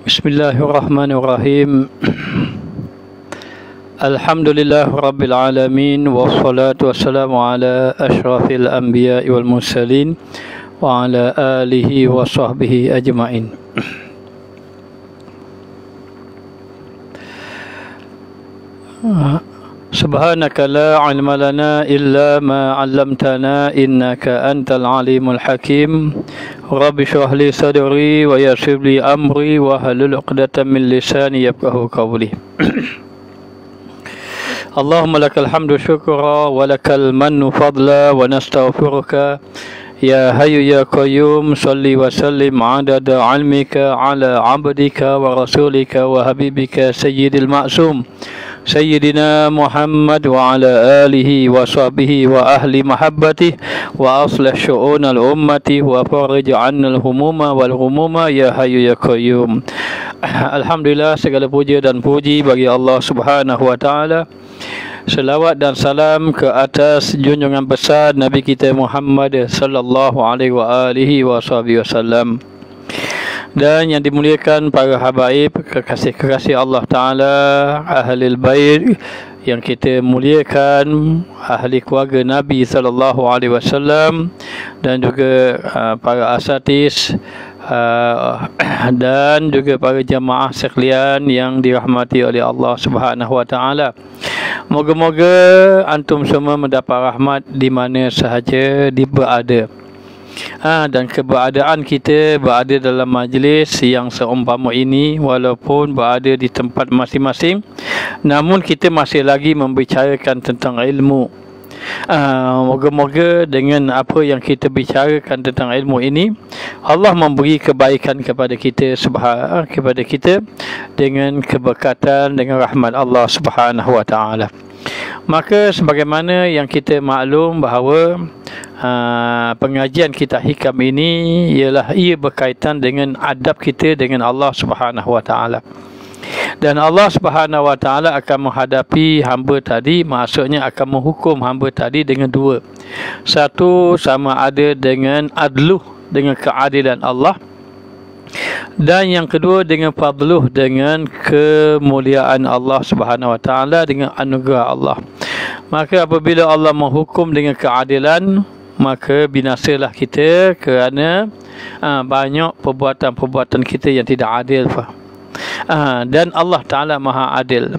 Bismillahirrahmanirrahim. Alhamdulillah Rabbil Alamin. Wassalatu wassalamu ala ashrafil anbiya wal mursalin wa ala alihi wa sahbihi ajma'in. Subhanaka la ilma lana illa ma 'allamtana innaka antal alimul hakim. Rabbi shrah li sadri wa yassir li amri wa hlul 'uqdatam min lisani yafqahu qawli. Allahumma lakal hamdu syukra wa lakal mannu fadla wa nastaghfiruka ya hayyu ya qayyum salli wa sallim 'adada 'ilmika 'ala 'abdika wa rasulika wa habibika sayyidil ma'sum Sayyidina Muhammad wa ala alihi wa sahbihi wa ahli mahabbati wa aslih syu'unal ummati wa farij 'annal humuma wal humuma ya hayyu ya qayyum. Alhamdulillah, segala puja dan puji bagi Allah Subhanahu wa taala. Selawat dan salam ke atas junjungan besar Nabi kita Muhammad sallallahu alaihi wa alihi wasallam. Dan yang dimuliakan para habaib, kekasih-kekasih Allah Ta'ala, ahlil bait yang kita muliakan, ahli keluarga Nabi sallallahu alaihi wasallam, dan juga para asatis dan juga para jamaah sekalian yang dirahmati oleh Allah Subhanahu wa taala. Moga-moga antum semua mendapat rahmat di mana sahaja berada. Dan keberadaan kita berada dalam majlis yang seumpama ini, walaupun berada di tempat masing-masing, namun kita masih lagi membicarakan tentang ilmu. Moga-moga dengan apa yang kita bicarakan tentang ilmu ini, Allah memberi kebaikan kepada kita dengan keberkatan, dengan rahmat Allah Subhanahu wa taala. Maka sebagaimana yang kita maklum bahawa pengajian kita hikam ini ia berkaitan dengan adab kita dengan Allah Subhanahu wa taala. Dan Allah Subhanahu wa taala akan menghadapi hamba tadi, maksudnya akan menghukum hamba tadi dengan dua. Satu, sama ada dengan adluh, dengan keadilan Allah. Dan yang kedua dengan fadluh, dengan kemuliaan Allah Subhanahu wa taala, dengan anugerah Allah. Maka apabila Allah menghukum dengan keadilan, maka binasalah kita kerana banyak perbuatan-perbuatan kita yang tidak adil. Dan Allah Ta'ala Maha Adil.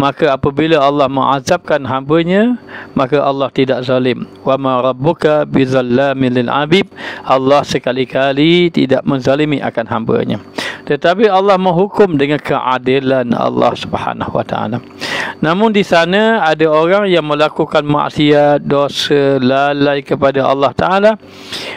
Maka apabila Allah mengazabkan hambanya, maka Allah tidak zalim. Wa ma rabbuka bizallamin lil abid. Allah sekali-kali tidak menzalimi akan hambanya, tetapi Allah menghukum dengan keadilan Allah Subhanahu wa taala. Namun di sana ada orang yang melakukan maksiat, dosa, lalai kepada Allah Ta'ala,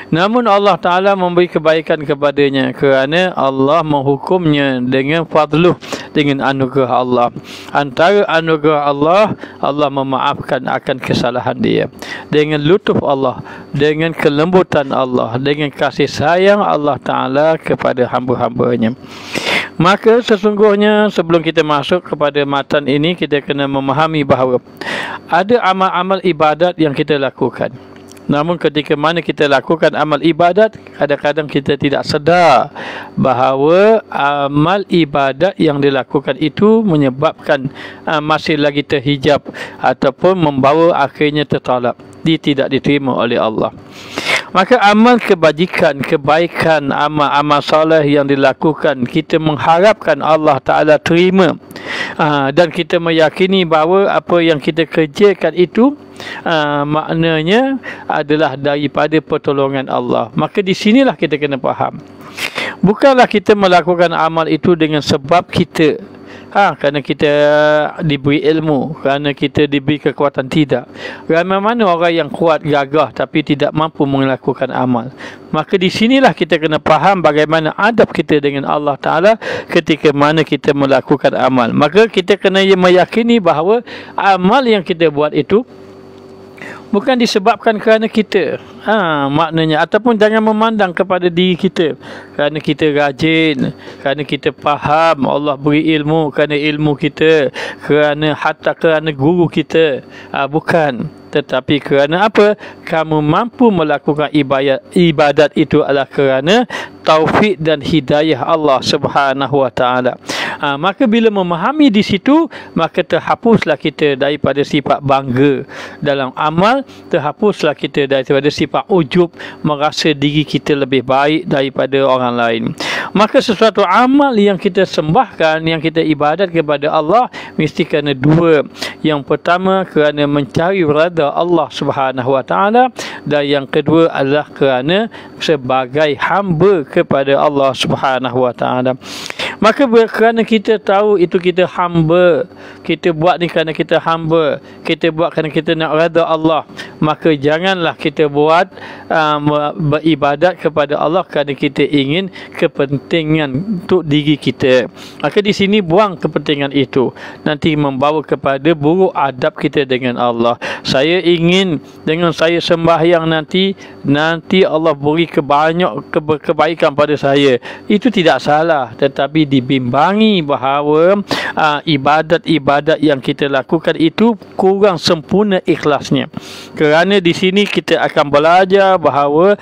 namun Allah Ta'ala memberi kebaikan kepadanya kerana Allah menghukumnya dengan fadluh, dengan anugerah Allah. Antara anugerah Allah, Allah memaafkan akan kesalahan dia. Dengan lutuf Allah, dengan kelembutan Allah, dengan kasih sayang Allah Ta'ala kepada hamba-hambanya. Maka sesungguhnya sebelum kita masuk kepada matan ini, kita kena memahami bahawa ada amal-amal ibadat yang kita lakukan. Namun ketika mana kita lakukan amal ibadat, kadang-kadang kita tidak sedar bahawa amal ibadat yang dilakukan itu menyebabkan masih lagi terhijab ataupun membawa akhirnya tertolak, tidak diterima oleh Allah. Maka amal kebajikan, kebaikan, amal-amal soleh yang dilakukan, kita mengharapkan Allah Ta'ala terima. Dan kita meyakini bahawa apa yang kita kerjakan itu maknanya adalah daripada pertolongan Allah. Maka di sinilah kita kena faham. Bukanlah kita melakukan amal itu dengan sebab kita kerana kita diberi ilmu, kerana kita diberi kekuatan, tidak. Ramai mana orang yang kuat, gagah tapi tidak mampu melakukan amal. Maka di sinilah kita kena faham bagaimana adab kita dengan Allah Ta'ala ketika mana kita melakukan amal. Maka kita kena meyakini bahawa amal yang kita buat itu bukan disebabkan kerana kita, maknanya, ataupun jangan memandang kepada diri kita kerana kita rajin, kerana kita faham, Allah beri ilmu kerana ilmu kita, kerana guru kita. Bukan. tetapi kerana apa? Kamu mampu melakukan ibadat itu adalah kerana taufik dan hidayah Allah Subhanahu wa taala. Maka bila memahami di situ, maka terhapuslah kita daripada sifat bangga dalam amal, terhapuslah kita daripada sifat ujub, merasa diri kita lebih baik daripada orang lain. Maka sesuatu amal yang kita sembahkan, yang kita ibadat kepada Allah, mesti kerana dua. Yang pertama kerana mencari redha Allah Subhanahu wa taala, dan yang kedua adalah kerana sebagai hamba kepada Allah Subhanahu wa taala. Maka kerana kita tahu itu kita hamba, kita buat ni kerana kita hamba, kita buat kerana kita nak redha Allah, maka janganlah kita buat beribadat kepada Allah kerana kita ingin kepentingan untuk diri kita. Maka di sini buang kepentingan itu, nanti membawa kepada buruk adab kita dengan Allah. Saya ingin dengan saya sembahyang nanti Allah beri kebaikan pada saya. Itu tidak salah, tetapi dibimbangi bahawa ibadat-ibadat yang kita lakukan itu kurang sempurna ikhlasnya. Kerana di sini kita akan belajar bahawa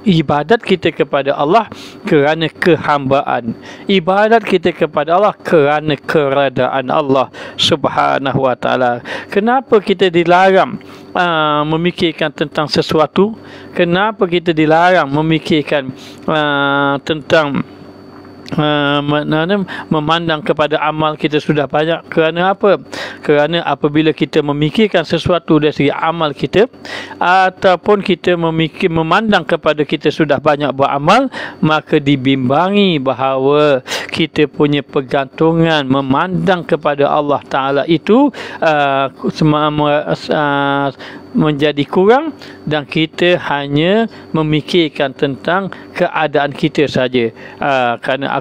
ibadat kita kepada Allah kerana kehambaan, ibadat kita kepada Allah kerana keredaan Allah Subhanahu wa taala. Kenapa kita dilarang memikirkan tentang sesuatu? Kenapa kita dilarang memikirkan tentang memandang kepada amal kita sudah banyak? Kerana apa? Kerana apabila kita memikirkan sesuatu dari segi amal kita, ataupun kita memandang kepada kita sudah banyak beramal, maka dibimbangi bahawa kita punya pergantungan memandang kepada Allah Ta'ala itu menjadi kurang, dan kita hanya memikirkan tentang keadaan kita saja. Kerana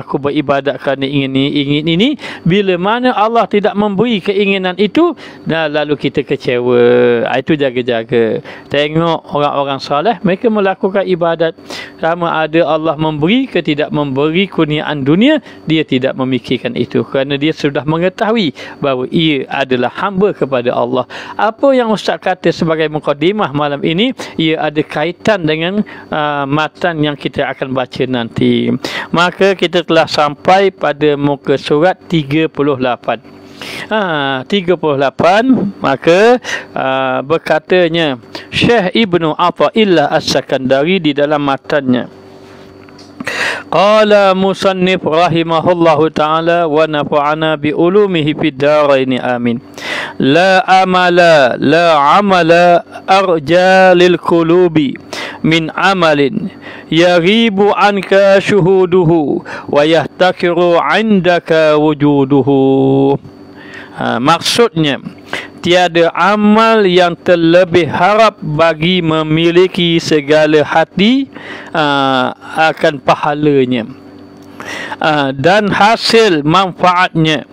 aku beribadat kerana ingin ini, bila mana Allah tidak memberi keinginan itu, dan lalu kita kecewa. Itu jaga-jaga. Tengok orang-orang soleh, mereka melakukan ibadat, sama ada Allah memberi ke tidak memberi kurniaan dunia, dia tidak memikirkan itu, kerana dia sudah mengetahui bahawa ia adalah hamba kepada Allah. Apa yang Ustaz kata sebagai mukadimah malam ini, ia ada kaitan dengan matan yang kita akan baca nanti. Maka kita telah sampai pada muka surat 38. 38, maka berkatanya Syekh Ibnu Athaillah As-Sakandari di dalam matannya, qala musannif rahimahullahu ta'ala wa nafa'ana bi ulumihi fid darain amin. La amala arja lil qulubi min amalin yaghibu anka syuhuduhu wa yahtakiru indaka wujuduhu. Maksudnya, tiada amal yang terlebih harap bagi memiliki segala hati akan pahalanya, dan hasil manfaatnya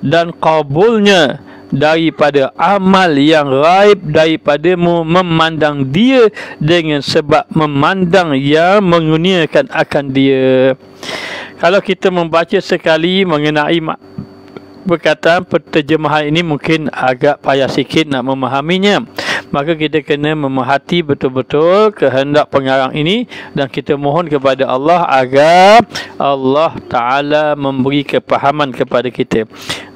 dan kabulnya daripada amal yang raib daripadamu memandang dia dengan sebab memandang yang menguniakan akan dia. Kalau kita membaca sekali mengenai perkataan penterjemahan ini, mungkin agak payah sikit nak memahaminya. Maka kita kena memerhati betul-betul kehendak pengarang ini, dan kita mohon kepada Allah agar Allah Ta'ala memberi kepahaman kepada kita.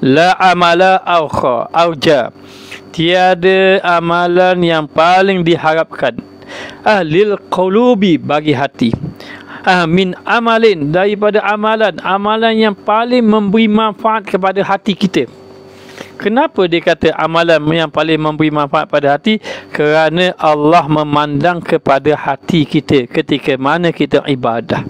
La amala arja, tiada amalan yang paling diharapkan lil qulubi, bagi hati, min amalin, daripada amalan yang paling memberi manfaat kepada hati kita. Kenapa dia kata amalan yang paling memberi manfaat pada hati? Kerana Allah memandang kepada hati kita ketika mana kita ibadah.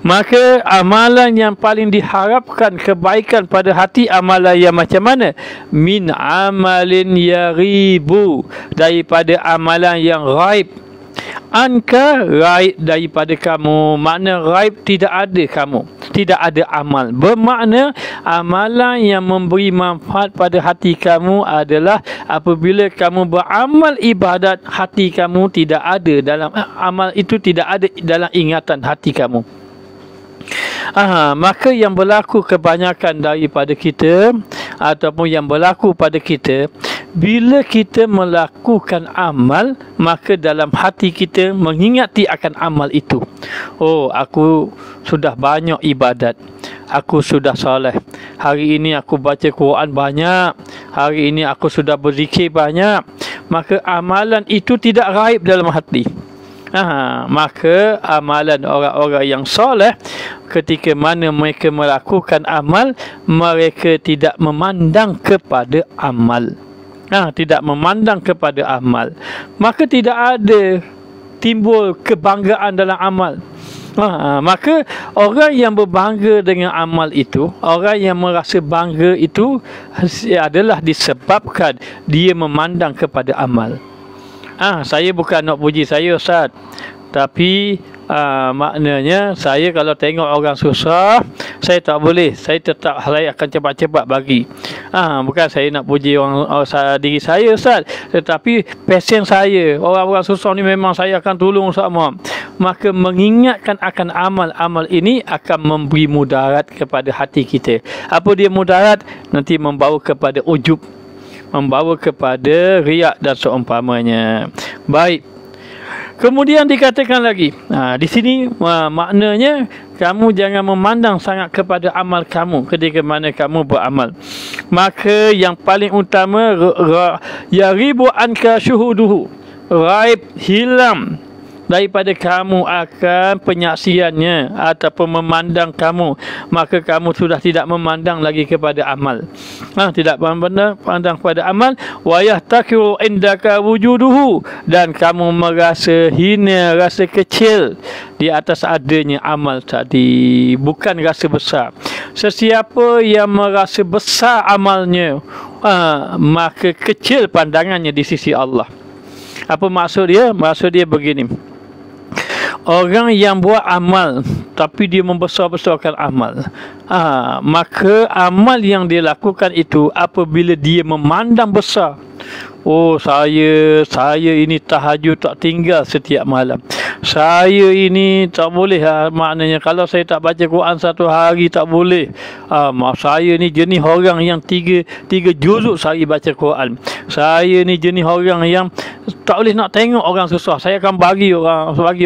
Maka amalan yang paling diharapkan kebaikan pada hati, amalan yang macam mana? Min amalin yaghibu, daripada amalan yang ghaib. Anka, raib daripada kamu. Makna raib tidak ada kamu, tidak ada amal. Bermakna amalan yang memberi manfaat pada hati kamu adalah apabila kamu beramal ibadat, hati kamu tidak ada dalam amal itu, tidak ada dalam ingatan hati kamu. Maka yang berlaku kebanyakan daripada kita, ataupun yang berlaku pada kita, bila kita melakukan amal, maka dalam hati kita mengingati akan amal itu. Oh, aku sudah banyak ibadat, aku sudah soleh, hari ini aku baca Quran banyak, hari ini aku sudah berzikir banyak. Maka amalan itu tidak raib dalam hati. Maka amalan orang-orang yang soleh, ketika mana mereka melakukan amal, mereka tidak memandang kepada amal. Tidak memandang kepada amal, maka tidak ada timbul kebanggaan dalam amal. Maka orang yang berbangga dengan amal itu, orang yang merasa bangga itu adalah disebabkan dia memandang kepada amal. Saya bukan nak puji saya, Ustaz, tapi maknanya saya kalau tengok orang susah, saya tak boleh, saya tetap saya akan cepat-cepat bagi. Bukan saya nak puji orang diri saya, Ustaz, tetapi pasien saya, orang-orang susah ni memang saya akan tolong sama. Maka mengingatkan akan amal-amal ini akan memberi mudarat kepada hati kita. Apa dia mudarat? Nanti membawa kepada ujub, membawa kepada riak dan seumpamanya. Baik. Kemudian dikatakan lagi, di sini maknanya kamu jangan memandang sangat kepada amal kamu ketika mana kamu beramal. Maka yang paling utama, ya ribu anka syuhuduhu, raib hilang daripada kamu akan penyaksiannya ataupun memandang kamu, maka kamu sudah tidak memandang lagi kepada amal. Tidak memandang kepada amal. Wa yahtakiru indaka wujuduhu, dan kamu merasa hina, rasa kecil di atas adanya amal tadi, bukan rasa besar. Sesiapa yang merasa besar amalnya, maka kecil pandangannya di sisi Allah. Apa maksud dia? Maksud dia begini. Orang yang buat amal tapi dia membesar-besarkan amal, maka amal yang dia lakukan itu apabila dia memandang besar, oh saya ini tahajud tak tinggal setiap malam, saya ini tak boleh, maknanya kalau saya tak baca Quran satu hari tak boleh, saya ni jenis orang yang tiga juzuk sehari baca Quran, saya ni jenis orang yang tak boleh nak tengok orang susah, saya akan bagi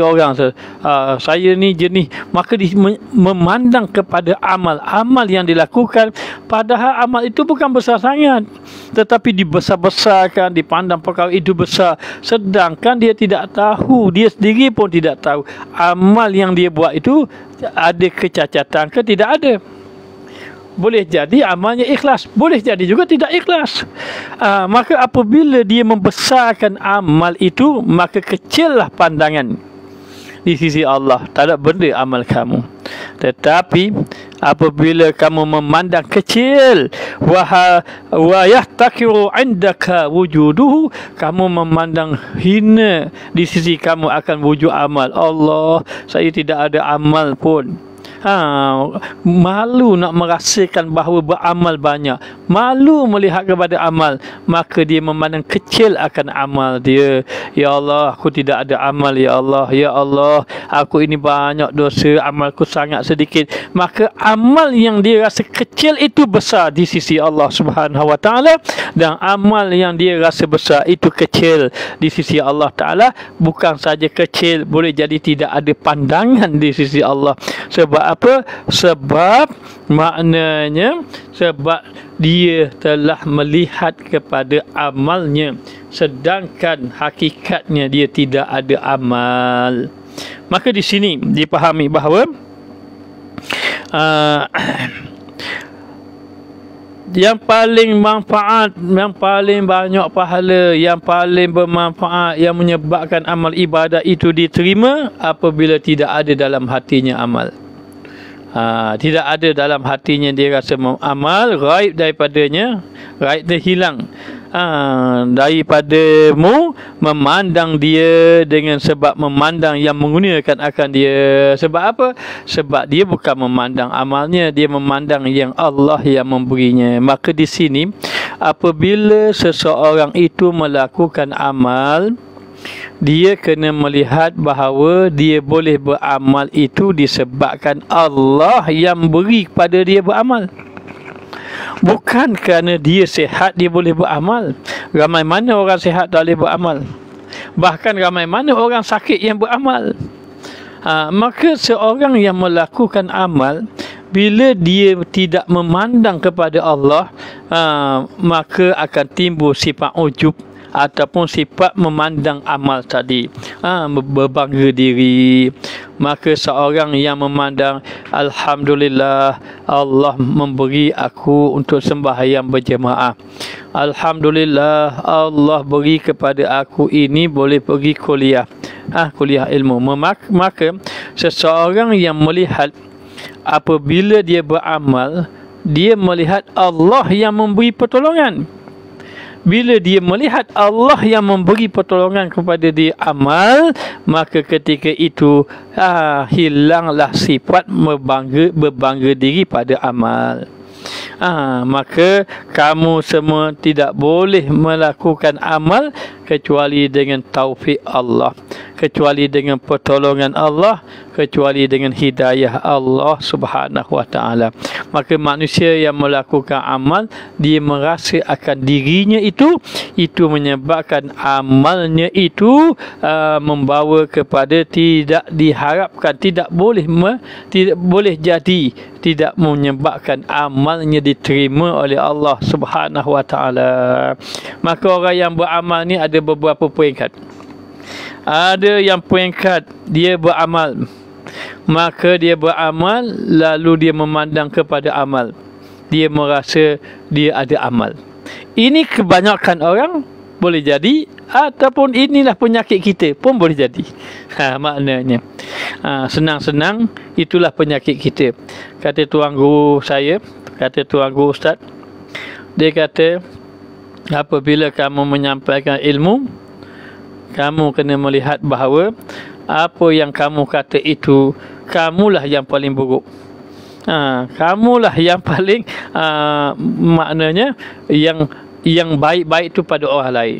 orang saya ni jenis. Maka memandang kepada amal yang dilakukan, padahal amal itu bukan besar sangat, tetapi dibesar-besarkan, dipandang perkara itu besar, sedangkan dia tidak tahu, dia sendiri pun tidak tahu amal yang dia buat itu ada kecacatan ke tidak ada. Boleh jadi amalnya ikhlas, boleh jadi juga tidak ikhlas. Maka apabila dia membesarkan amal itu, maka kecillah pandangan di sisi Allah. Tak ada benda amal kamu. Tetapi apabila kamu memandang kecil, wa yahtakiru indaka wujuduhu, kamu memandang hina di sisi kamu akan wujud amal. Allah, saya tidak ada amal pun. Malu nak merasakan bahawa beramal banyak, malu melihat kepada amal, maka dia memandang kecil akan amal dia. Ya Allah, aku tidak ada amal, ya Allah. Ya Allah, aku ini banyak dosa, amalku sangat sedikit. Maka amal yang dia rasa kecil itu besar di sisi Allah Subhanahu Wa Taala, dan amal yang dia rasa besar itu kecil di sisi Allah Taala. Bukan saja kecil, boleh jadi tidak ada pandangan di sisi Allah. Sebab apa? Sebab maknanya sebab dia telah melihat kepada amalnya, sedangkan hakikatnya dia tidak ada amal. Maka di sini dipahami bahawa yang paling manfaat, yang paling banyak pahala, yang paling bermanfaat, yang menyebabkan amal ibadah itu diterima apabila tidak ada dalam hatinya amal. Tidak ada dalam hatinya dia rasa amal, raib daripadanya, raib dia hilang daripadamu, memandang dia dengan sebab memandang yang menggunakan akan dia. Sebab apa? Sebab dia bukan memandang amalnya, dia memandang yang Allah yang memberinya. Maka di sini apabila seseorang itu melakukan amal, dia kena melihat bahawa dia boleh beramal itu disebabkan Allah yang beri kepada dia beramal. Bukan kerana dia sihat dia boleh beramal. Ramai mana orang sihat tak boleh beramal. Bahkan ramai mana orang sakit yang beramal. Maka seorang yang melakukan amal, bila dia tidak memandang kepada Allah, maka akan timbul sifat ujub ataupun sifat memandang amal tadi, berbangga diri. Maka seorang yang memandang, alhamdulillah Allah memberi aku untuk sembahyang berjemaah, alhamdulillah Allah beri kepada aku ini boleh pergi kuliah, kuliah ilmu. Maka seseorang yang melihat apabila dia beramal, dia melihat Allah yang memberi pertolongan. Bila dia melihat Allah yang memberi pertolongan kepada dia amal, maka ketika itu hilanglah sifat berbangga diri pada amal. Maka kamu semua tidak boleh melakukan amal kecuali dengan taufik Allah, kecuali dengan pertolongan Allah, kecuali dengan hidayah Allah Subhanahu wa taala. Maka manusia yang melakukan amal, dia merasa akan dirinya itu menyebabkan amalnya itu membawa kepada tidak diharapkan, tidak boleh jadi, tidak menyebabkan amalnya diterima oleh Allah Subhanahu wa taala. Maka orang yang beramal ni ada beberapa peringkat. Ada yang peringkat dia beramal, maka dia beramal lalu dia memandang kepada amal, dia merasa dia ada amal. Ini kebanyakan orang boleh jadi, ataupun inilah penyakit kita pun boleh jadi. Maknanya senang-senang itulah penyakit kita. Kata tuan guru saya, kata tuan guru ustaz, dia kata apabila kamu menyampaikan ilmu, kamu kena melihat bahawa apa yang kamu kata itu, kamulah yang paling buruk. Kamulah yang paling maknanya yang baik-baik itu pada orang lain,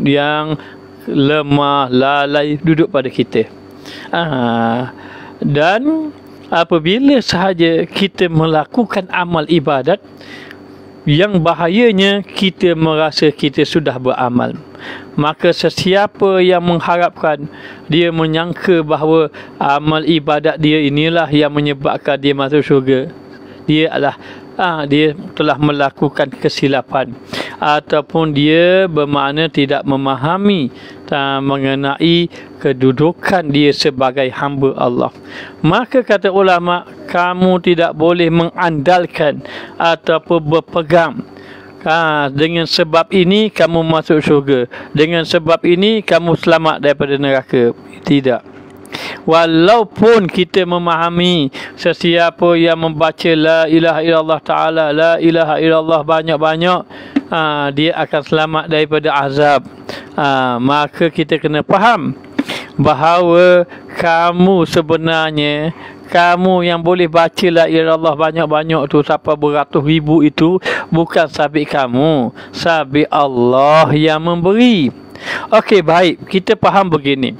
yang lemah, lalai duduk pada kita. Dan apabila sahaja kita melakukan amal ibadat, yang bahayanya kita merasa kita sudah beramal. Maka sesiapa yang mengharapkan, dia menyangka bahawa amal ibadat dia inilah yang menyebabkan dia masuk syurga, dia telah melakukan kesilapan, ataupun dia bermakna tidak memahami mengenai kedudukan dia sebagai hamba Allah. Maka kata ulama, kamu tidak boleh mengandalkan ataupun berpegang, dengan sebab ini kamu masuk syurga, dengan sebab ini kamu selamat daripada neraka. Tidak. Walaupun kita memahami sesiapa yang membaca la ilaha illallah ta'ala, la ilaha illallah banyak-banyak, dia akan selamat daripada azab. Maka kita kena faham bahawa kamu sebenarnya, kamu yang boleh baca la ilaha illallah banyak-banyak tu sampai beratus ribu itu, bukan sabit kamu, sabit Allah yang memberi. Okey, baik, kita faham begini.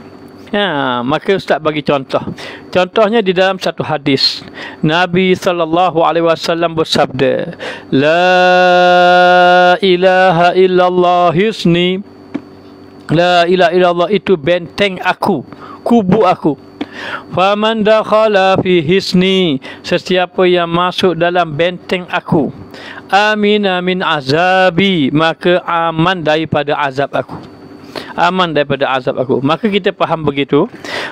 Maka ustaz bagi contoh. Contohnya di dalam satu hadis, Nabi SAW bersabda, la ilaha illallah hisni, la ilaha illallah itu benteng aku, kubu aku. Faman dakhala fi hisni, sesiapa yang masuk dalam benteng aku, amina min azabi, maka aman daripada azab aku, aman daripada azab aku. Maka kita faham begitu.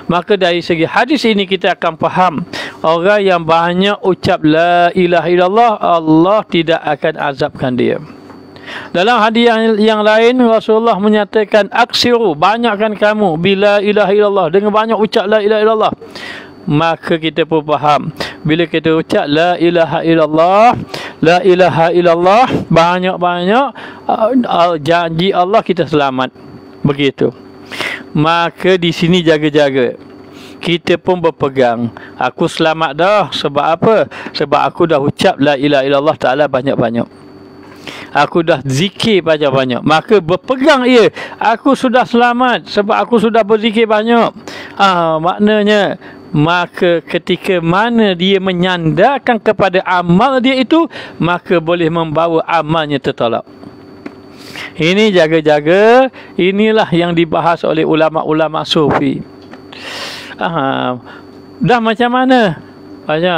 Maka dari segi hadis ini kita akan faham, orang yang banyak ucap la ilaha illallah, Allah tidak akan azabkan dia. Dalam hadis yang lain, Rasulullah menyatakan, aksiru, banyakkan kamu bila ilaha illallah, dengan banyak ucap la ilaha illallah. Maka kita pun faham, bila kita ucap la ilaha illallah, la ilaha illallah banyak-banyak, janji Allah kita selamat. Begitu. Maka di sini jaga-jaga. Kita pun berpegang, aku selamat dah. Sebab apa? Sebab aku dah ucap la ilaha illallah ta'ala banyak-banyak, aku dah zikir banyak-banyak. Maka berpegang aku sudah selamat sebab aku sudah berzikir banyak. Maknanya maka ketika mana dia menyandarkan kepada amal dia itu, maka boleh membawa amalnya tertolak. Ini jaga-jaga, inilah yang dibahas oleh ulama-ulama sufi. Dah macam mana?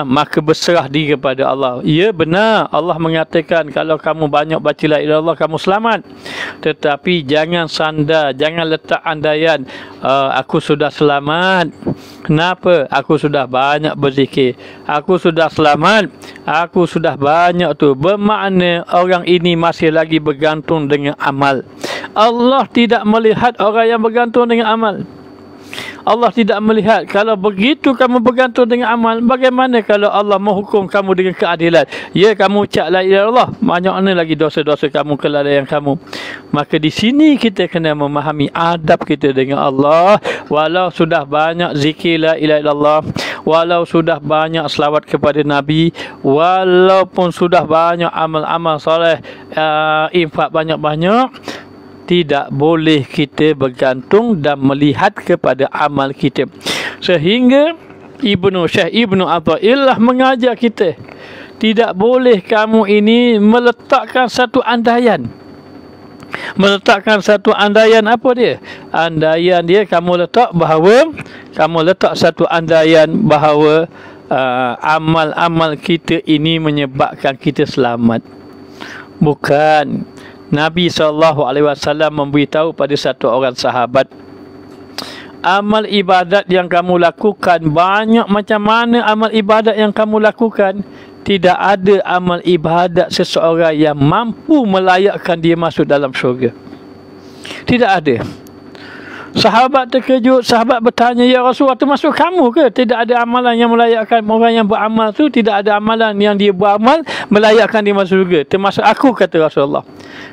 Maka berserah diri kepada Allah. Ya, benar, Allah mengatakan kalau kamu banyak baca la ilaha illallah kamu selamat. Tetapi jangan sandar, jangan letak andaian aku sudah selamat. Kenapa? Aku sudah banyak berzikir, aku sudah selamat, aku sudah banyak tu. Bermakna orang ini masih lagi bergantung dengan amal. Allah tidak melihat orang yang bergantung dengan amal. Allah tidak melihat. Kalau begitu kamu bergantung dengan amal, bagaimana kalau Allah menghukum kamu dengan keadilan? Ya, kamu ucap la ilaha illallah, banyak mana lagi dosa-dosa kamu, kelalaian kamu. Maka di sini kita kena memahami adab kita dengan Allah. Walau sudah banyak zikir la ilaha illallah, walau sudah banyak selawat kepada Nabi, walaupun sudah banyak amal-amal soleh, infak banyak-banyak, tidak boleh kita bergantung dan melihat kepada amal kita. Sehingga Syekh Ibnu Athaillah mengajar kita, tidak boleh kamu ini meletakkan satu andaian. Meletakkan satu andaian, apa dia? Andaian dia kamu letak satu andaian bahawa amal-amal kita ini menyebabkan kita selamat. Bukan. Nabi SAW memberitahu pada satu orang sahabat, amal ibadat yang kamu lakukan, banyak macam mana amal ibadat yang kamu lakukan, tidak ada amal ibadat seseorang yang mampu melayakkan dia masuk dalam syurga. Tidak ada. Sahabat terkejut, sahabat bertanya, ya Rasulullah, termasuk kamu ke? Tidak ada amalan yang melayakkan orang yang beramal tu, tidak ada amalan yang dia beramal melayakkan dia masuk syurga. Termasuk aku, kata Rasulullah.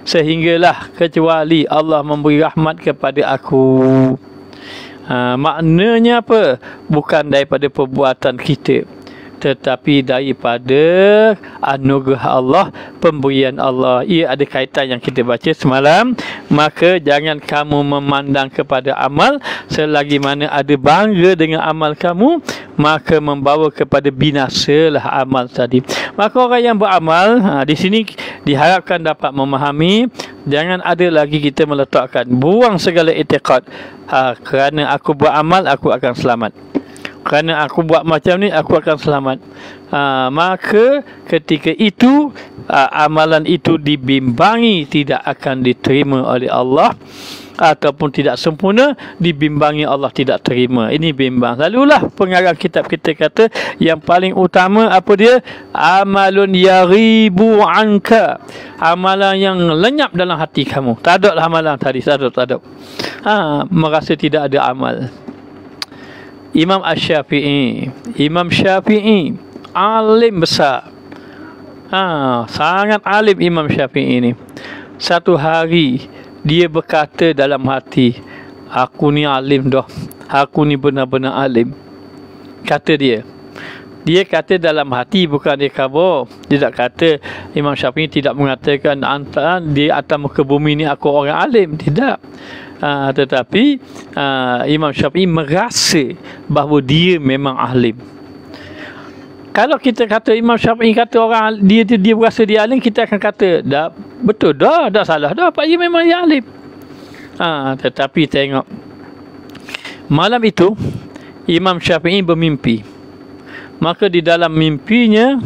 Sehinggalah kecuali Allah memberi rahmat kepada aku. Maknanya apa? Bukan daripada perbuatan kita, tetapi daripada anugerah Allah, pemberian Allah. Ia ada kaitan yang kita baca semalam. Maka jangan kamu memandang kepada amal selagi mana ada bangga dengan amal kamu, maka membawa kepada binasalah amal tadi. Maka orang yang beramal, di sini diharapkan dapat memahami, jangan ada lagi kita meletakkan, buang segala i'tiqad, kerana aku beramal aku akan selamat, kerana aku buat macam ni aku akan selamat. Maka ketika itu amalan itu dibimbangi tidak akan diterima oleh Allah, ataupun tidak sempurna, dibimbangi Allah tidak terima. Ini bimbang. Lalulah pengarang kitab kita kata yang paling utama apa dia? Amalun yaghibu anka, amalan yang lenyap dalam hati kamu. Tak ada lah amalan tadi, tak ada. Merasa tidak ada amal. Imam Syafi'i alim besar, sangat alim Imam Syafi'i ini. Satu hari dia berkata dalam hati, aku ni alim dah, aku ni benar-benar alim. Kata dia kata dalam hati, bukan dia khabar. Dia tak kata, Imam Syafi'i tidak mengatakan di atas muka bumi ni aku orang alim, tidak. Tetapi Imam Syafi'i merasa bahawa dia memang alim. Kalau kita kata Imam Syafi'i kata orang dia berasa dia alim, kita akan kata dah betul dah salah dah, Pak Ji memang dia alim. Tetapi tengok, malam itu Imam Syafi'i bermimpi. Maka di dalam mimpinya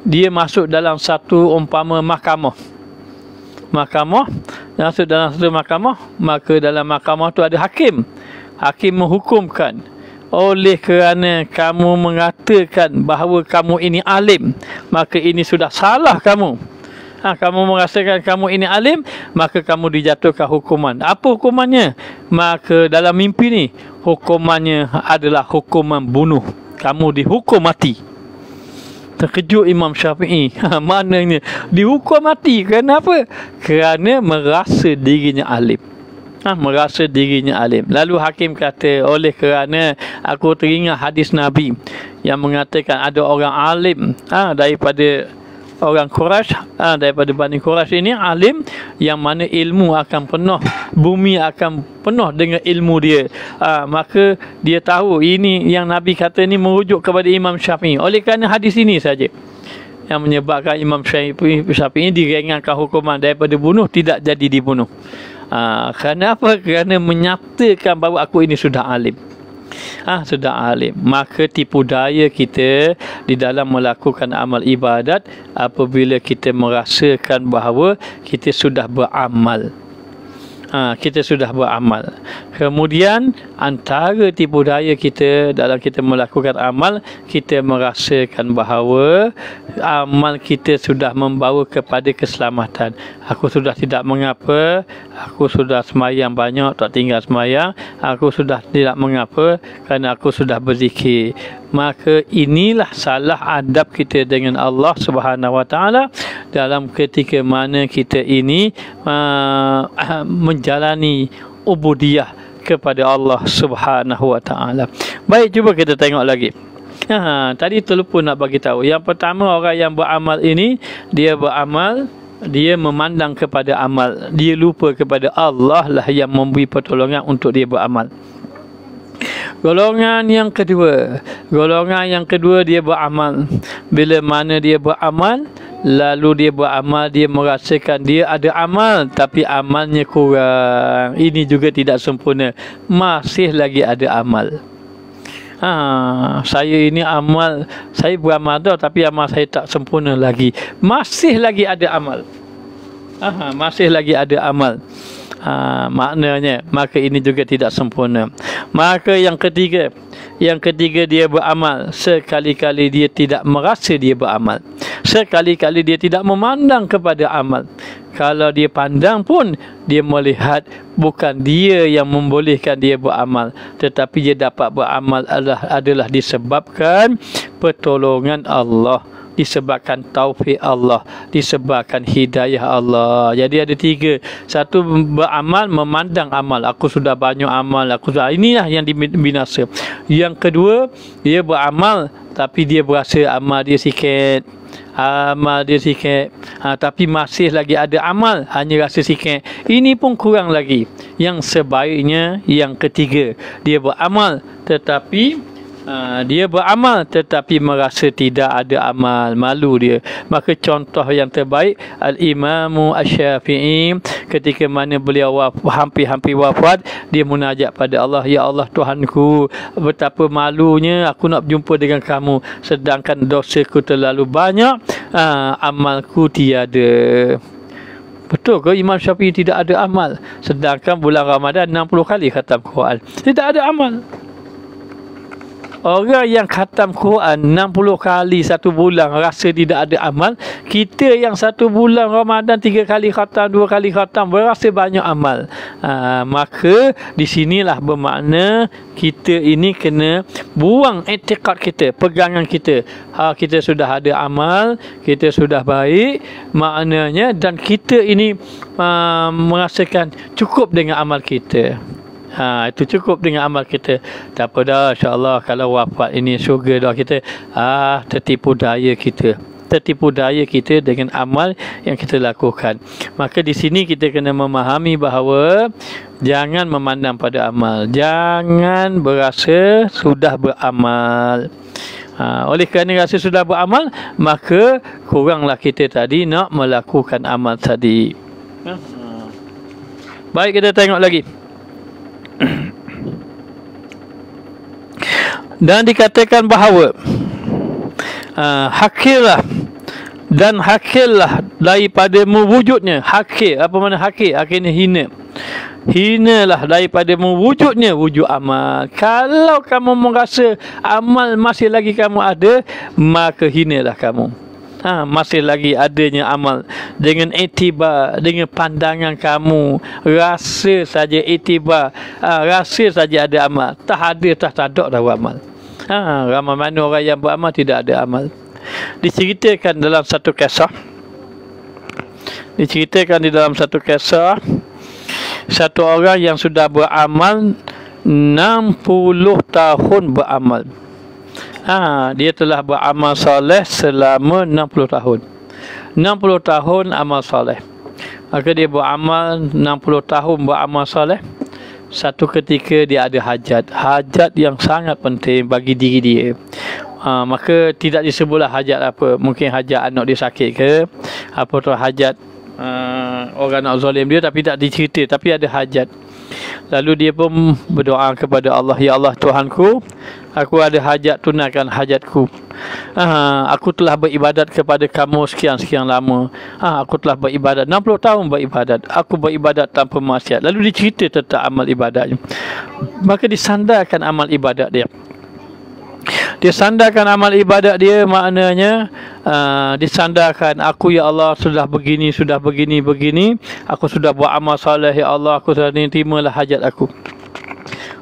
dia masuk dalam satu umpama mahkamah. Masuk dalam satu mahkamah, maka dalam mahkamah tu ada hakim. Hakim menghukumkan, oleh kerana kamu mengatakan bahawa kamu ini alim, maka ini sudah salah kamu. Kamu merasakan kamu ini alim, maka kamu dijatuhkan hukuman. Apa hukumannya? Maka dalam mimpi ni, hukumannya adalah hukuman bunuh. Kamu dihukum mati. Terkejut Imam Syafi'i. Maknanya dihukum mati. Kenapa? Kerana merasa dirinya alim. Merasa dirinya alim. Lalu hakim kata, oleh kerana aku teringat hadis Nabi yang mengatakan ada orang alim daripada orang Quraisy, daripada Bani Quraisy ini alim yang mana ilmu akan penuh, bumi akan penuh dengan ilmu dia. Maka dia tahu ini yang Nabi kata ni merujuk kepada Imam Syafi'i. Oleh kerana hadis ini saja yang menyebabkan Imam Syafi'i diringankan hukuman daripada bunuh tidak jadi dibunuh. Kerana apa? Kerana menyatakan bahawa aku ini sudah alim. Sudah alim. Maka tipu daya kita di dalam melakukan amal ibadat apabila kita merasakan bahawa kita sudah beramal. Kita sudah beramal. Kemudian antara tipu daya kita dalam kita melakukan amal, kita merasakan bahawa amal kita sudah membawa kepada keselamatan. Aku sudah tidak mengapa, aku sudah semayang banyak, tak tinggal semayang, aku sudah tidak mengapa kerana aku sudah berzikir. Maka inilah salah adab kita dengan Allah Subhanahu Wa Taala dalam ketika mana kita ini menjalani ubudiyah kepada Allah Subhanahu Wa Taala. Baik, cuba kita tengok lagi. Tadi terlupa nak bagi tahu. Yang pertama, orang yang beramal ini dia beramal, dia memandang kepada amal, dia lupa kepada Allah lah yang memberi pertolongan untuk dia beramal. Golongan yang kedua dia beramal. Bila mana dia beramal, lalu dia beramal, dia merasakan dia ada amal tapi amalnya kurang. Ini juga tidak sempurna. Masih lagi ada amal. Saya ini amal, saya beramal dah tapi amal saya tak sempurna lagi. Masih lagi ada amal. Masih lagi ada amal. Maknanya maka ini juga tidak sempurna. Maka yang ketiga dia beramal, sekali-kali dia tidak merasa dia beramal, sekali-kali dia tidak memandang kepada amal. Kalau dia pandang pun dia melihat bukan dia yang membolehkan dia beramal, tetapi dia dapat beramal adalah disebabkan pertolongan Allah, disebabkan taufik Allah, disebabkan hidayah Allah. Jadi ada tiga. Satu, beramal memandang amal, aku sudah banyak amal, aku sudah, inilah yang binasa. Yang kedua, dia beramal tapi dia berasa amal dia sikit, tapi masih lagi ada amal, hanya rasa sikit, ini pun kurang lagi. Yang sebaiknya yang ketiga, dia beramal tetapi merasa tidak ada amal, malu dia. Maka contoh yang terbaik Al-Imam Asy-Syafi'i, ketika mana beliau hampir-hampir wafat, dia munajat pada Allah, ya Allah Tuhanku, betapa malunya aku nak berjumpa dengan kamu, sedangkan dosaku terlalu banyak, amalku tiada. Betul ke Imam Syafi'i tidak ada amal, sedangkan bulan Ramadan 60 kali khatam Quran? Tidak ada amal. Orang yang khatam Quran 60 kali satu bulan rasa tidak ada amal. Kita yang satu bulan Ramadan 3 kali khatam, 2 kali khatam, berasa banyak amal. Maka di sinilah bermakna kita ini kena buang etikad kita, pegangan kita. Kita sudah ada amal, kita sudah baik, maknanya, dan kita ini merasakan cukup dengan amal kita. Itu cukup dengan amal kita. Tak apa dah, insya-Allah kalau wafat ini syurga dah kita. Tertipu daya kita dengan amal yang kita lakukan. Maka di sini kita kena memahami bahawa jangan memandang pada amal, jangan berasa sudah beramal. Oleh kerana rasa sudah beramal, maka kuranglah kita tadi nak melakukan amal tadi. Baik, kita tengok lagi. Dan dikatakan bahawa hakirlah daripada mewujudnya. Hakir, apa makna hakir? Hakir ni hina. Hinalah daripada mewujudnya wujud amal. Kalau kamu merasa amal masih lagi kamu ada, maka hinalah kamu. Masih lagi adanya amal, dengan itibar, dengan pandangan kamu, rasa saja itibar, rasa saja ada amal, tak ada dah amal. Ramai mana orang yang beramal tidak ada amal. Diceritakan dalam satu kisah, satu orang yang sudah beramal 60 tahun beramal. Dia telah beramal soleh selama 60 tahun. 60 tahun amal soleh. Maka dia beramal 60 tahun beramal soleh. Satu ketika dia ada hajat yang sangat penting bagi diri dia. Maka tidak disebutlah hajat apa. Mungkin hajat anak dia sakit ke, apa tu hajat orang nak zalim dia, tapi tak dicerita, tapi ada hajat. Lalu dia pun berdoa kepada Allah, ya Allah Tuhanku, aku ada hajat, tunaikan hajatku. Aku telah beribadat kepada kamu sekian-sekian lama. Aku telah beribadat 60 tahun beribadat. Aku beribadat tanpa maksiat. Lalu dicerita tentang amal ibadatnya. Maka disandarkan amal ibadat dia. Dia sandarkan amal ibadat dia, maknanya disandarkan, aku ya Allah sudah begini, aku sudah buat amal soleh ya Allah, aku sudah terimalah hajat aku.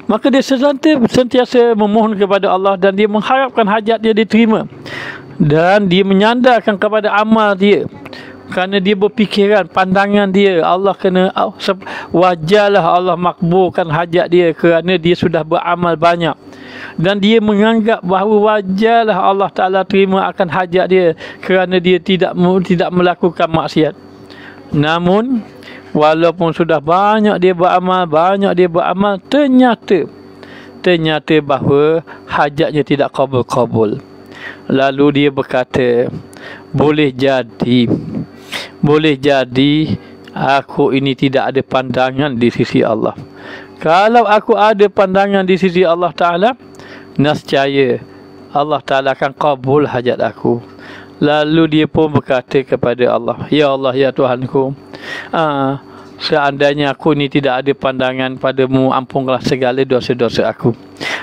Maka dia sentiasa memohon kepada Allah dan dia mengharapkan hajat dia diterima. Dan dia menyandarkan kepada amal dia. Kerana dia berfikiran, pandangan dia, Allah kena, wajarlah Allah makbulkan hajat dia kerana dia sudah beramal banyak. Dan dia menganggap bahawa wajarlah Allah Ta'ala terima akan hajat dia kerana dia tidak melakukan maksiat. Namun walaupun sudah banyak dia beramal, ternyata bahawa hajatnya tidak kabul. Lalu dia berkata, boleh jadi aku ini tidak ada pandangan di sisi Allah. Kalau aku ada pandangan di sisi Allah Ta'ala, nescaya Allah Ta'ala akan kabul hajat aku. Lalu dia pun berkata kepada Allah, ya Allah, ya Tuhanku, seandainya aku ni tidak ada pandangan padamu, ampunlah segala dosa-dosa aku.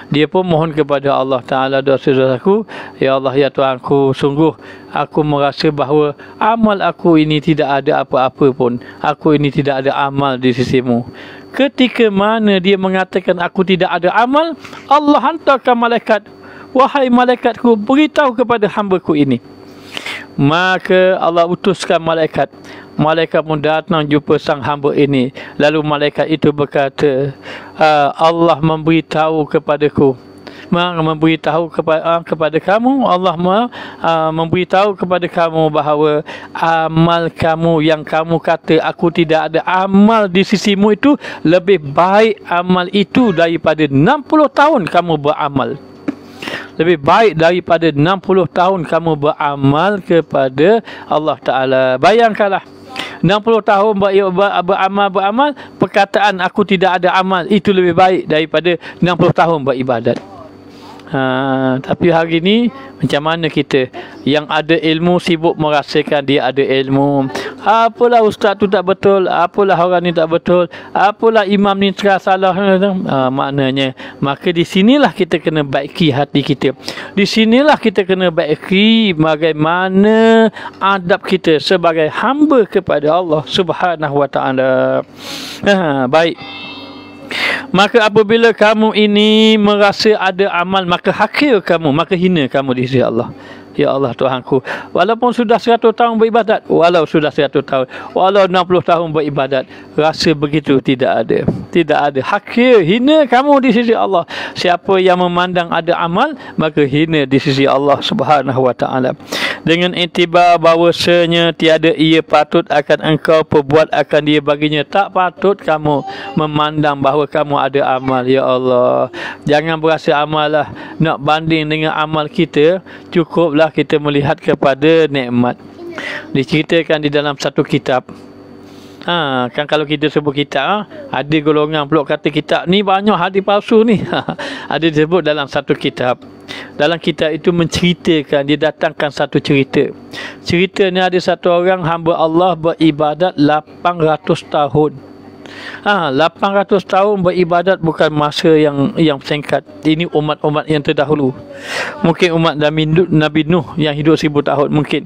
Dia pun mohon kepada Allah Ta'ala dosa-dosa aku, ya Allah, ya Tuhanku, sungguh aku merasa bahawa amal aku ini tidak ada apa-apa pun. Aku ini tidak ada amal di sisimu. Ketika mana dia mengatakan aku tidak ada amal, Allah hantarkan malaikat, wahai malaikatku, beritahu kepada hamba-Ku ini. Maka Allah utuskan malaikat. Malaikat pun datang jumpa sang hamba ini. Lalu malaikat itu berkata, Allah memberitahu kepadaku, memberitahu kepada kamu, Allah memberitahu kepada kamu bahawa amal kamu yang kamu kata aku tidak ada amal di sisimu itu lebih baik amal itu daripada 60 tahun kamu beramal. Lebih baik daripada 60 tahun kamu beramal kepada Allah Ta'ala. Bayangkanlah, 60 tahun beramal, perkataan aku tidak ada amal itu lebih baik daripada 60 tahun beribadat. Tapi hari ni macam mana kita yang ada ilmu sibuk merasakan dia ada ilmu, apalah ustaz tu tak betul, apalah orang ni tak betul, apalah imam ni salah. Maknanya, maka di sinilah kita kena baiki hati kita. Di sinilah kita kena baiki bagaimana adab kita sebagai hamba kepada Allah Subhanahu wa taala. Baik. Maka apabila kamu ini merasa ada amal, maka hakir kamu, maka hina kamu di sisi Allah. Ya Allah Tuhanku, walaupun sudah 100 tahun beribadat, walau sudah 100 tahun, walau 60 tahun beribadat, rasa begitu tidak ada. Hakir, hina kamu di sisi Allah. Siapa yang memandang ada amal, maka hina di sisi Allah Subhanahu wa taala. Dengan intibar bahawasanya tiada ia patut akan engkau perbuat akan dia baginya, tak patut kamu memandang bahawa kamu ada amal. Ya Allah, jangan berasa amal lah nak banding dengan amal kita. Cukuplah kita melihat kepada nikmat. Diceritakan di dalam satu kitab. Kan kalau kita sebut kitab, ada golongan pula kata kitab ni banyak hadis palsu ni. Ada disebut dalam satu kitab. Dalam kitab itu menceritakan, dia datangkan satu cerita. Cerita ni ada satu orang hamba Allah beribadat 800 tahun. 800 tahun beribadat bukan masa yang singkat. Ini umat-umat yang terdahulu. Mungkin umat Nabi Nuh yang hidup 1000 tahun mungkin.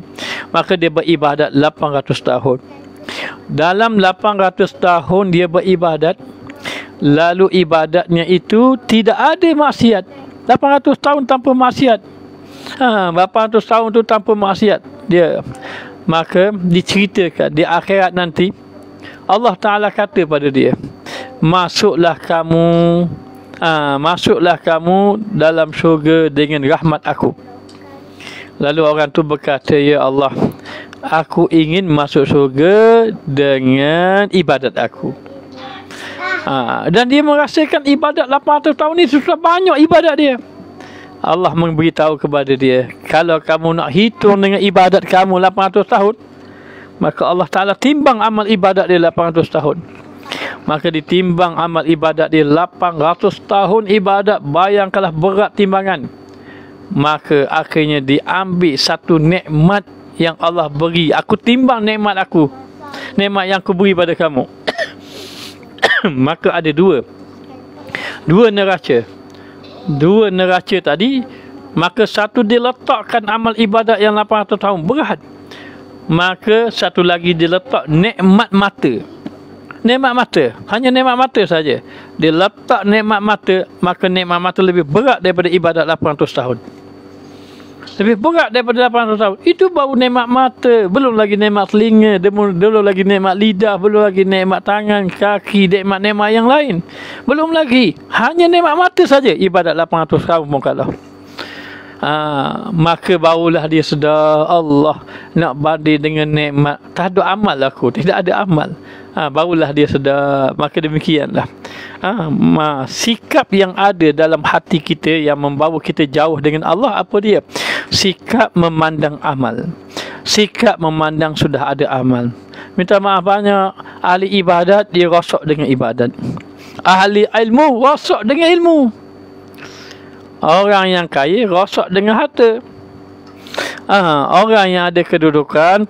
Maka dia beribadat 800 tahun. Dalam 800 tahun dia beribadat, lalu ibadatnya itu tidak ada maksiat. 800 tahun tanpa maksiat. 800 tahun tu tanpa maksiat dia. Maka diceritakan di akhirat nanti, Allah Ta'ala kata pada dia, masuklah kamu dalam syurga dengan rahmat aku. Lalu orang tu berkata, ya Allah, Aku ingin masuk surga dengan ibadat aku. Dan dia merasakan ibadat 800 tahun ni sudah banyak ibadat dia. Allah memberitahu kepada dia, kalau kamu nak hitung dengan ibadat kamu 800 tahun, maka Allah Ta'ala timbang amal ibadat dia 800 tahun. Maka ditimbang amal ibadat dia 800 tahun ibadat. Bayangkanlah berat timbangan. Maka akhirnya diambil satu nikmat yang Allah beri. Aku timbang nikmat aku, nikmat yang aku beri pada kamu. Maka ada dua neraca. Dua neraca tadi. Maka satu diletakkan amal ibadat yang 800 tahun berat. Maka satu lagi diletak nikmat mata. Nikmat mata, hanya nikmat mata saja. Dia letak nikmat mata, maka nikmat mata lebih berat daripada ibadat 800 tahun. Lebih berat daripada 800 tahun. Itu baru nikmat mata. Belum lagi nikmat telinga, belum lagi nikmat lidah, belum lagi nikmat tangan, kaki, nikmat-nikmat yang lain. Belum lagi. Hanya nikmat mata saja ibadat 800 tahun pun kalau. Maka barulah dia sedar, Allah nak banding dengan nikmat. Tak ada amal aku, tidak ada amal. Barulah dia sedar. Maka demikianlah sikap yang ada dalam hati kita yang membawa kita jauh dengan Allah. Apa dia? Sikap memandang amal, sikap memandang sudah ada amal. Minta maaf banyak ahli ibadat, dia rosak dengan ibadat. Ahli ilmu rosak dengan ilmu. Orang yang kaya rosak dengan harta. Orang yang ada kedudukan,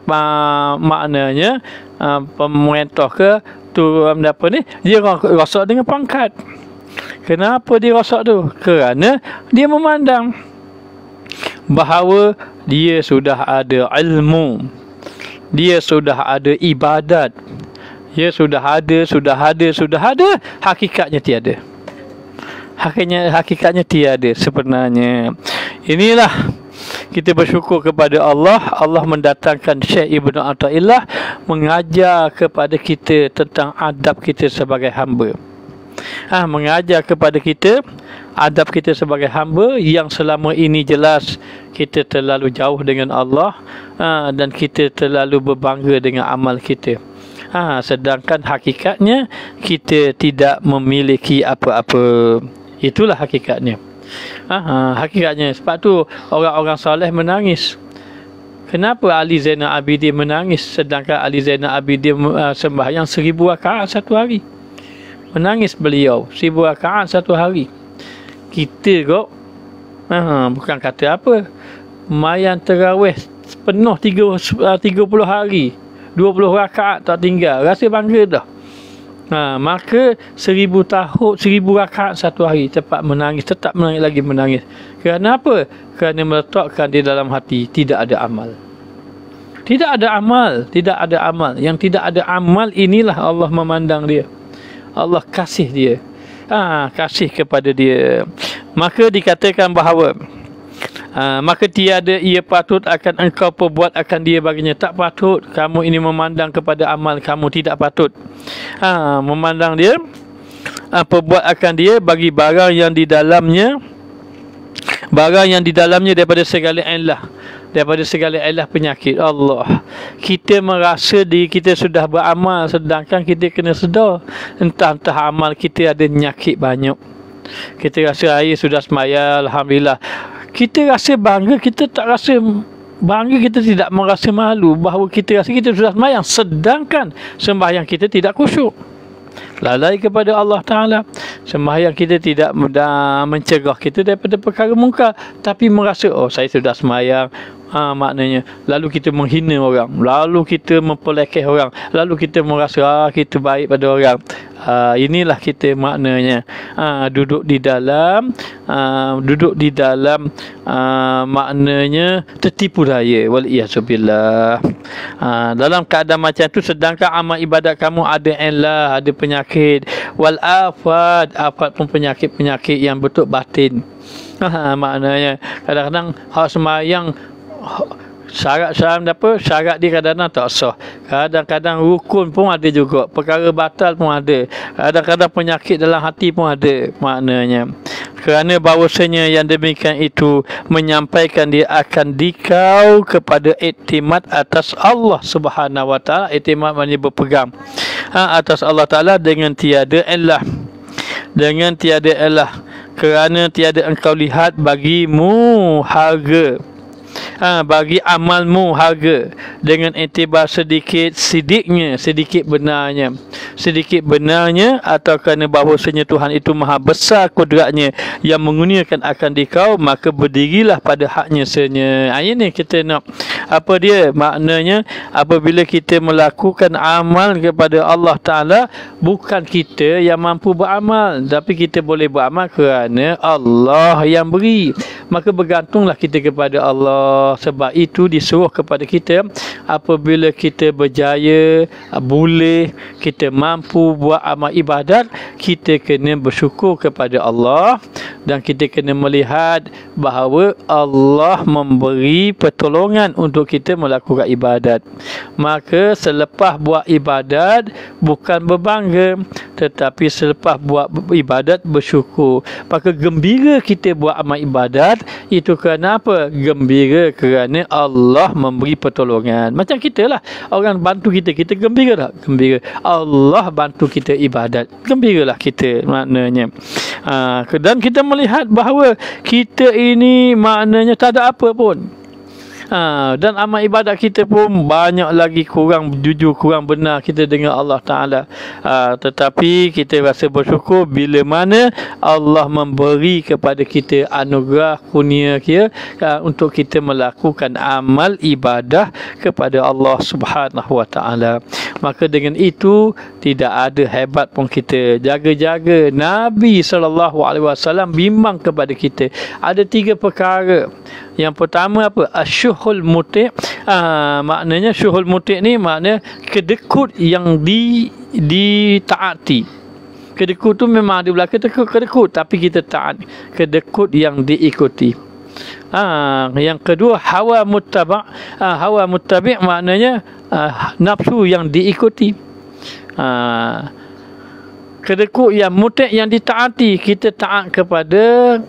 maknanya pemerintah ke apa ni, dia rosak dengan pangkat. Kenapa dia rosak tu? Kerana dia memandang bahawa dia sudah ada ilmu, dia sudah ada ibadat, dia sudah ada, hakikatnya tiada. Hakikatnya tiada sebenarnya. Inilah kita bersyukur kepada Allah. Allah mendatangkan Syekh Ibnu Athaillah mengajar kepada kita tentang adab kita sebagai hamba. Mengajar kepada kita adab kita sebagai hamba yang selama ini jelas kita terlalu jauh dengan Allah, dan kita terlalu berbangga dengan amal kita. Sedangkan hakikatnya kita tidak memiliki apa-apa. Itulah hakikatnya. Hakikatnya. Sebab tu orang-orang soleh menangis. Kenapa Ali Zainal Abidin menangis sedangkan Ali Zainal Abidin sembahyang 1000 rakaat satu hari? Menangis beliau 1000 rakaat satu hari. Kita kok bukan kata apa, mayan tarawih penuh 30 hari, 20 rakaat tak tinggal, rasa bangga dah. Maka 1000 rakaat satu hari tetap menangis lagi menangis. Kerana apa? Kerana meletakkan di dalam hati tidak ada amal. Tidak ada amal. Yang tidak ada amal inilah Allah memandang dia. Allah kasih dia. Kasih kepada dia. Maka dikatakan bahawa maka tiada ia patut akan engkau perbuat akan dia baginya. Tak patut kamu ini memandang kepada amal kamu, tidak patut. Memandang dia, perbuat akan dia bagi barang yang di dalamnya, daripada segala illah penyakit. Allah, kita merasa diri kita sudah beramal, sedangkan kita kena sedar entah amal kita ada nyakit banyak. Kita rasa saya sudah semaya, alhamdulillah. Kita rasa bangga, kita tak rasa bangga, kita tidak merasa malu bahawa kita rasa kita sudah sembahyang, sedangkan sembahyang kita tidak khusyuk. Lalai kepada Allah Ta'ala. Sembahyang kita tidak mencegah kita daripada perkara mungkar, tapi merasa, saya sudah sembahyang. Maknanya lalu kita menghina orang, lalu kita mempelekeh orang, lalu kita merasa kita baik pada orang. Inilah kita maknanya duduk di dalam maknanya tertipu daya, waliyahzubillah. Dalam keadaan macam tu, sedangkan amal ibadat kamu ada illah, ada penyakit, wal afat pun penyakit yang betul batin. Maknanya kadang-kadang hak sembahyang syarat dia kadang-kadang tak sah, kadang-kadang rukun pun ada juga, perkara batal pun ada, kadang-kadang penyakit dalam hati pun ada. Maknanya Kerana bahawasanya yang demikian itu menyampaikan dia akan dikau kepada iktimat atas Allah Subhanahu wa taala. Iktimat maknanya berpegang atas Allah Taala dengan tiada elah. Dengan tiada elah. Kerana tiada engkau lihat bagimu harga, bagi amalmu harga, dengan iktibar sedikit sidiknya, sedikit benarnya, atau kerana bahawasanya Tuhan itu maha besar kudratnya yang menggunakan akan dikau, maka berdirilah pada haknya senya. Ini kita nak apa dia maknanya, apabila kita melakukan amal kepada Allah Ta'ala, bukan kita yang mampu beramal, tapi kita boleh beramal kerana Allah yang beri. Maka bergantunglah kita kepada Allah. Sebab itu disuruh kepada kita, apabila kita berjaya, boleh, kita mampu buat amal ibadat, kita kena bersyukur kepada Allah, dan kita kena melihat bahawa Allah memberi pertolongan untuk kita melakukan ibadat. Maka selepas buat ibadat, bukan berbangga, tetapi selepas buat ibadat bersyukur. Maka gembira kita buat amal ibadat, itu kerana apa? Gembira kerana Allah memberi pertolongan. Macam kita lah, orang bantu kita, kita gembira tak? Gembira. Allah bantu kita ibadat, gembiralah kita maknanya. Dan kita melihat bahawa kita ini maknanya tak ada apa pun. Dan amal ibadat kita pun banyak lagi kurang jujur, kurang benar kita dengan Allah Ta'ala. Tetapi kita rasa bersyukur bila mana Allah memberi kepada kita anugerah kurnia dia, untuk kita melakukan amal ibadah kepada Allah Subhanahu Wa Ta'ala. Maka dengan itu tidak ada hebat pun kita. Jaga-jaga. Nabi SAW bimbang kepada kita. Ada 3 perkara. Yang pertama apa? Asyuhul muti'. Maknanya syuhul muti' ni maknanya kedekut yang ditaati. Kedekut tu memang ada belakang kedekut, tapi kita taat. Kedekut yang diikuti. Yang kedua hawa muttaba'. Hawa muttabi' maknanya nafsu yang diikuti. Kedekut yang muti' yang ditaati. Kita taat kepada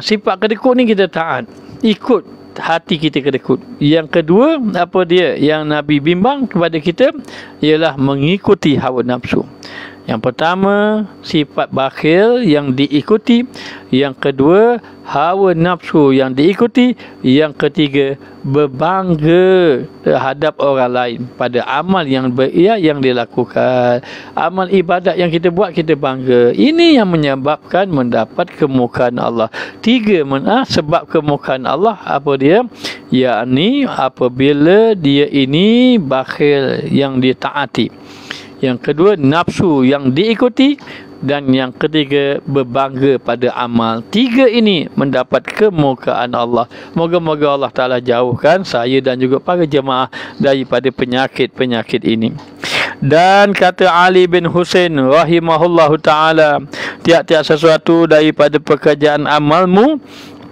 sifat kedekut ni, kita taat, ikut hati kita kedekut. Yang kedua apa dia yang Nabi bimbang kepada kita, ialah mengikuti hawa nafsu. Yang pertama sifat bakhil yang diikuti, yang kedua hawa nafsu yang diikuti, yang ketiga berbangga terhadap orang lain pada amal yang yang dilakukan. Amal ibadat yang kita buat, kita bangga. Ini yang menyebabkan mendapat kemukaan Allah. 3 sebab kemukaan Allah apa dia? Yakni apabila dia ini bakhil yang ditaati, yang kedua nafsu yang diikuti, dan yang ketiga berbangga pada amal. 3 ini mendapat kemukaan Allah. Moga-moga Allah Ta'ala jauhkan saya dan juga para jemaah daripada penyakit-penyakit ini. Dan kata Ali bin Husain rahimahullahu ta'ala, tiap-tiap sesuatu daripada pekerjaan amalmu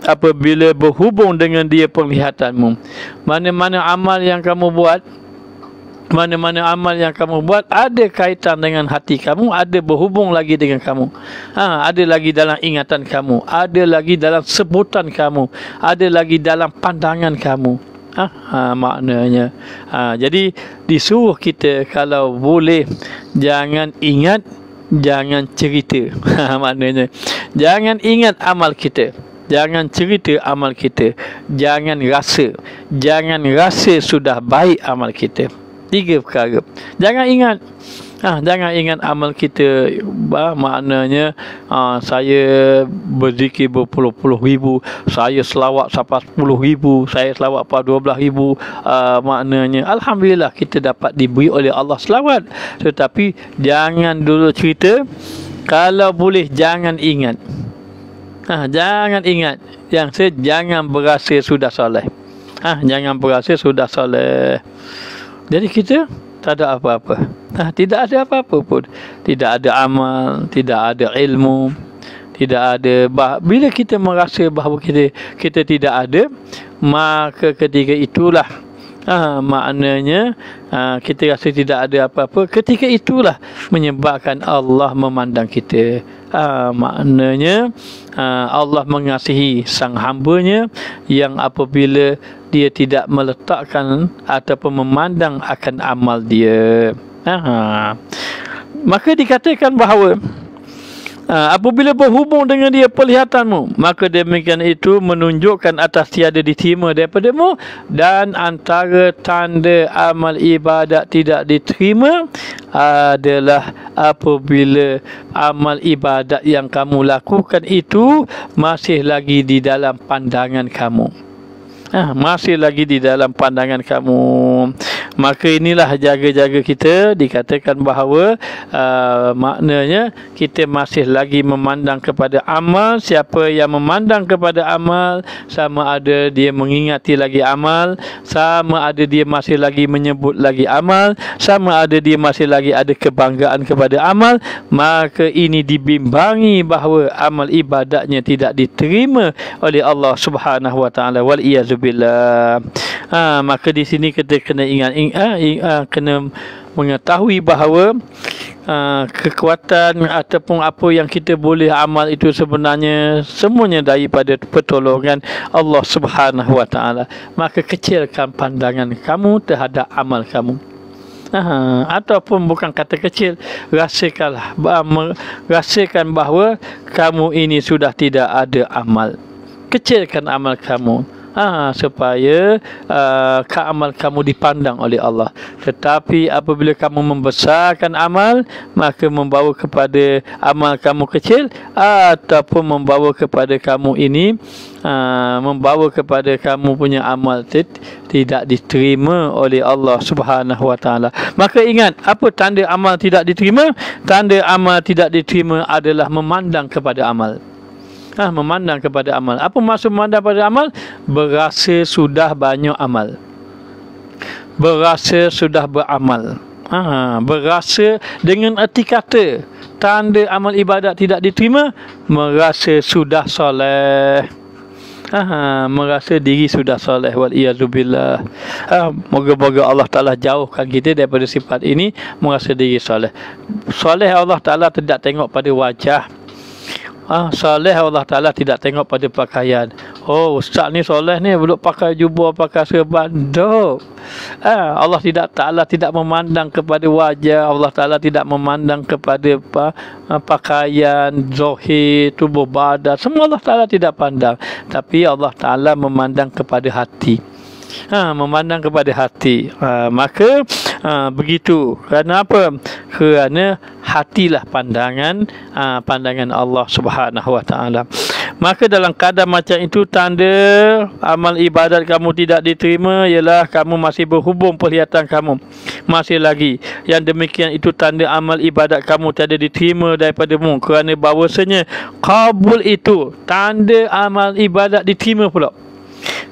apabila berhubung dengan dia penglihatanmu. Mana-mana amal yang kamu buat, ada kaitan dengan hati kamu, ada berhubung lagi dengan kamu, ada lagi dalam ingatan kamu, ada lagi dalam sebutan kamu, ada lagi dalam pandangan kamu. Maknanya jadi disuruh kita kalau boleh jangan ingat, jangan cerita. Maknanya jangan ingat amal kita, jangan cerita amal kita, jangan rasa sudah baik amal kita. 3 perkara. Jangan ingat. Jangan ingat amal kita. Maknanya saya berzikir berpuluh-puluh ribu, saya selawat sampai 10,000, saya selawat sampai 12,000. Maknanya alhamdulillah kita dapat diberi oleh Allah selawat. Tetapi jangan dulu cerita. Kalau boleh jangan ingat. Jangan ingat. Yang jangan berasa sudah soleh. Jangan berasa sudah soleh. Jadi kita tak ada apa-apa. Tidak ada apa-apa pun. Tidak ada amal, tidak ada ilmu, tidak ada. Bila kita merasa bahawa kita tidak ada, maka ketika itulah Maknanya kita rasa tidak ada apa-apa, ketika itulah menyebabkan Allah memandang kita. Maknanya Allah mengasihi sang hambanya yang apabila dia tidak meletakkan ataupun memandang akan amal dia. Maka dikatakan bahawa apabila berhubung dengan dia perlihatanmu, maka demikian itu menunjukkan atas tiada diterima daripadamu, dan antara tanda amal ibadat tidak diterima adalah apabila amal ibadat yang kamu lakukan itu masih lagi di dalam pandangan kamu. Masih lagi di dalam pandangan kamu. Maka inilah jaga-jaga kita. Dikatakan bahawa maknanya kita masih lagi memandang kepada amal. Siapa yang memandang kepada amal, sama ada dia mengingati lagi amal, sama ada dia masih lagi menyebut lagi amal, sama ada dia masih lagi ada kebanggaan kepada amal, maka ini dibimbangi bahawa amal ibadatnya tidak diterima oleh Allah Subhanahu wa taala. Wal iyazubillah. Maka di sini kita kena kena mengetahui bahawa kekuatan ataupun apa yang kita boleh amal itu sebenarnya semuanya daripada pertolongan Allah Subhanahu wa taala. Maka kecilkan pandangan kamu terhadap amal kamu. Ataupun bukan kata kecil, rasakanlah, rasakan bahawa kamu ini sudah tidak ada amal. Kecilkan amal kamu. Supaya amal kamu dipandang oleh Allah. Tetapi apabila kamu membesarkan amal, maka membawa kepada amal kamu kecil, ataupun membawa kepada kamu ini membawa kepada kamu punya amal tidak diterima oleh Allah Subhanahu wa taala. Maka ingat, apa tanda amal tidak diterima? Tanda amal tidak diterima adalah memandang kepada amal. Memandang kepada amal. Apa maksud memandang kepada amal? Berasa sudah banyak amal. Berasa sudah beramal. Berasa dengan erti kata tanda amal ibadat tidak diterima, merasa sudah soleh. Merasa diri sudah soleh. Wal iyazubillah. Moga-moga Allah Ta'ala jauhkan kita daripada sifat ini, merasa diri soleh. Soleh Allah Ta'ala tidak tengok pada wajah. Soleh Allah Ta'ala tidak tengok pada pakaian. Oh, ustaz ni soleh ni, belum pakai jubah, pakai serban. Allah Ta'ala tidak memandang kepada wajah. Allah Ta'ala tidak memandang kepada pakaian, zahir, tubuh badan. Semua Allah Ta'ala tidak pandang. Tapi Allah Ta'ala memandang kepada hati. Memandang kepada hati. Maka begitu. Kerana apa? Kerana hatilah pandangan Allah Subhanahu wa taala. Maka dalam keadaan macam itu, tanda amal ibadat kamu tidak diterima ialah kamu masih berhubung perlihatan kamu masih lagi. Yang demikian itu tanda amal ibadat kamu tiada diterima daripadamu, kerana bahawasanya qabul itu tanda amal ibadat diterima pula.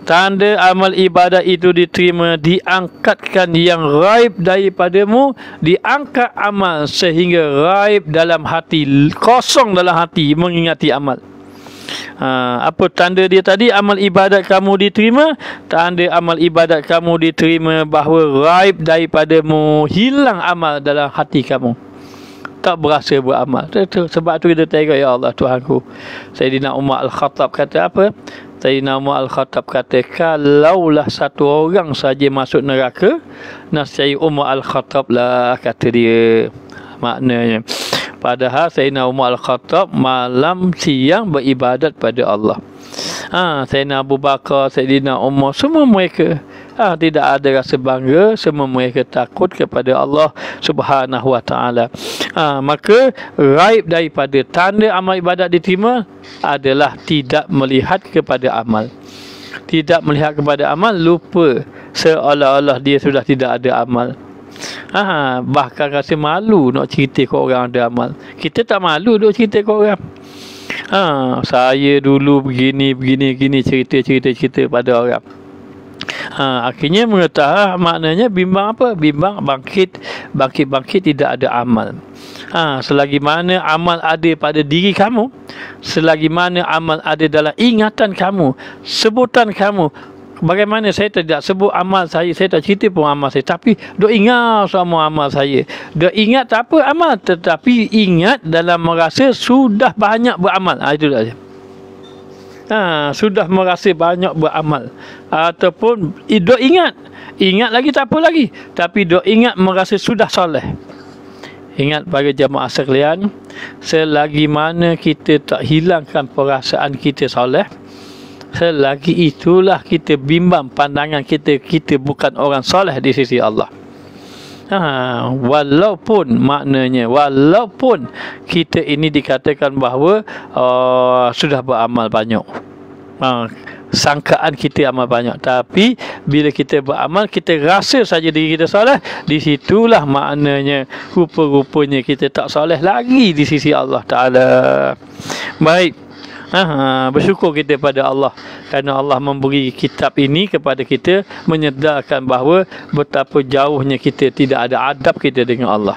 Tanda amal ibadat itu diterima, diangkatkan yang raib daripadamu, diangkat amal sehingga raib dalam hati, kosong dalam hati mengingati amal. Apa tanda dia tadi? Amal ibadat kamu diterima. Tanda amal ibadat kamu diterima bahawa raib daripadamu, hilang amal dalam hati kamu, tak berasa beramal. Sebab tu kita tengok, ya Allah Tuhanku, Sayyidina Umar Al-Khattab kata apa? Sayyidina Umar Al-Khattab kata, kalaulah satu orang saja masuk neraka, nasai Umar Al-Khattab lah, kata dia. Maknanya, padahal Sayyidina Umar Al-Khattab malam siang beribadat pada Allah. Sayyidina Abu Bakar, Sayyidina Umar, semua mereka tidak ada rasa bangga, semua mereka takut kepada Allah Subhanahu wa taala. Maka raib daripada tanda amal ibadat diterima adalah tidak melihat kepada amal. Tidak melihat kepada amal, lupa seolah-olah dia sudah tidak ada amal. Bahkan rasa malu nak cerita ke orang ada amal. Kita tak malu nak cerita ke orang. Saya dulu begini cerita pada orang. Akhirnya mengetahui maknanya bimbang apa? Bimbang bangkit tidak ada amal. Selagi mana amal ada pada diri kamu, selagi mana amal ada dalam ingatan kamu, sebutan kamu, bagaimana saya tidak sebut amal saya tak cerita pun amal saya, tapi dok ingat semua amal saya. Dok ingat tak apa amal, tetapi ingat dalam merasa sudah banyak beramal. Itu saja. Sudah merasa banyak beramal, ataupun dok ingat lagi tak apa lagi, tapi dok ingat merasa sudah soleh. Ingat bagi jemaah sekalian, selagi mana kita tak hilangkan perasaan kita soleh, selagi itulah kita bimbang pandangan kita bukan orang soleh di sisi Allah. Walaupun maknanya, walaupun kita ini dikatakan bahawa sudah beramal banyak, sangkaan kita amal banyak, tapi bila kita beramal, kita rasa saja diri kita soleh, di situlah maknanya rupa-rupanya kita tak soleh lagi di sisi Allah Ta'ala. Baik. Bersyukur kita pada Allah kerana Allah memberi kitab ini kepada kita, menyedarkan bahawa betapa jauhnya kita tidak ada adab kita dengan Allah.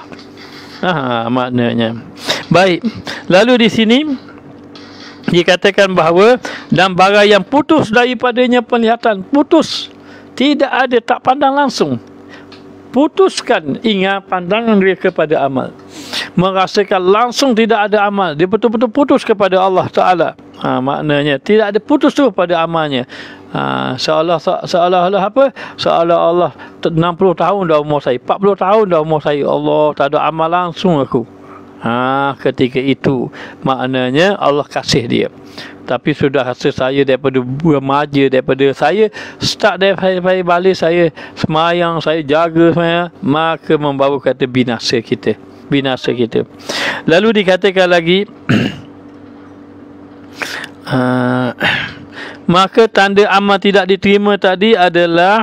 Maknanya. Baik. Lalu di sini dikatakan bahawa dan barang yang putus daripadanya penglihatan, putus, tidak ada, tak pandang langsung, putuskan ingat pandangan dia kepada amal, merasakan langsung tidak ada amal, dia betul-betul putus kepada Allah Ta'ala. Maknanya tidak ada putus tu pada amalnya. Seolah-olah apa? Seolah-olah 60 tahun dah umur saya, 40 tahun dah umur saya, Allah tak ada amal langsung aku. Ketika itu maknanya Allah kasih dia. Tapi sudah rasa saya daripada remaja, daripada saya start daripada balik saya semayang, saya jaga semayang, maka membawa kata binasa kita. Lalu dikatakan lagi maka tanda amal tidak diterima tadi adalah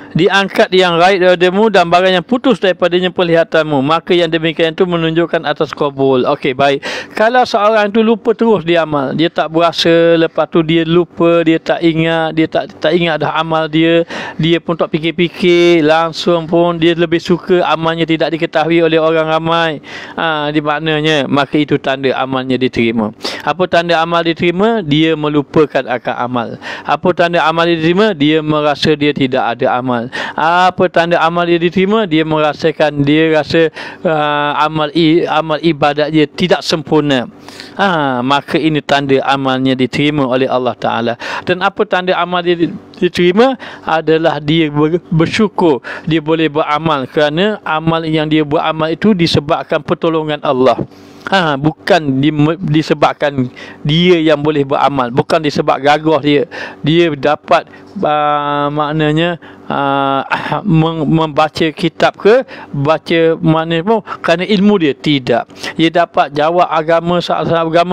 diangkat yang raib daripadamu dan barang yang putus daripadanya penglihatanmu, maka yang demikian itu menunjukkan atas qabul. Okey, baik. Kalau seorang itu lupa terus dia amal, dia tak berasa, lepas tu dia lupa, dia tak ingat, dia tak ingat dah amal dia pun tak fikir-fikir, langsung pun dia lebih suka amalnya tidak diketahui oleh orang ramai. Di maknanya, maka itu tanda amalnya diterima. Apa tanda amal diterima? Dia melupakan akan amal. Apa tanda amal diterima? Dia merasa dia tidak ada amal. Apa tanda amal dia diterima? Dia merasakan, dia rasa amal ibadat dia tidak sempurna. Maka ini tanda amalnya diterima oleh Allah Ta'ala. Dan apa tanda amal dia diterima? Adalah dia bersyukur dia boleh beramal, kerana amal yang dia beramal itu disebabkan pertolongan Allah. Bukan disebabkan dia yang boleh beramal, bukan disebab gagah dia dapat maknanya membaca kitab ke baca mana pun kerana ilmu dia, tidak. Dia dapat jawab agama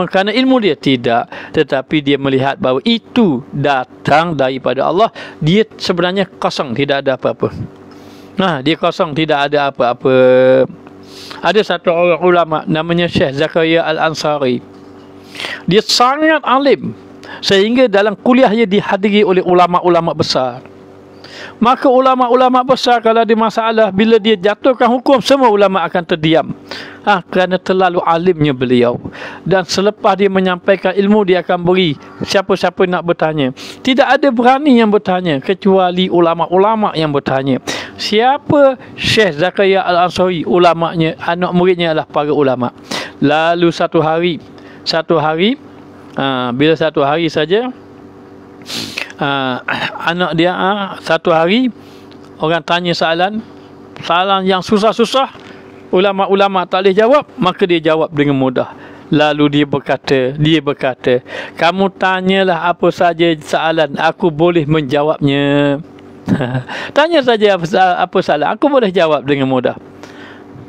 kerana ilmu dia, tidak. Tetapi dia melihat bahawa itu datang daripada Allah, dia sebenarnya kosong, tidak ada apa-apa. Dia kosong, tidak ada apa-apa. Ada satu orang ulama namanya Syekh Zakaria Al-Ansari. Dia sangat alim sehingga dalam kuliahnya dihadiri oleh ulama-ulama besar. Maka ulama-ulama besar kalau ada masalah, bila dia jatuhkan hukum, semua ulama akan terdiam. Kerana terlalu alimnya beliau. Dan selepas dia menyampaikan ilmu, dia akan beri siapa-siapa nak bertanya. Tidak ada berani yang bertanya kecuali ulama-ulama yang bertanya. Siapa Syekh Zakaria Al-Ansari? Ulamanya, anak muridnya adalah para ulama. Lalu satu hari bila satu hari saja anak dia satu hari orang tanya soalan yang susah-susah, ulama-ulama tak boleh jawab, maka dia jawab dengan mudah. Lalu dia berkata, kamu tanyalah apa saja soalan, aku boleh menjawabnya. Tanya saja apa soalan, aku boleh jawab dengan mudah.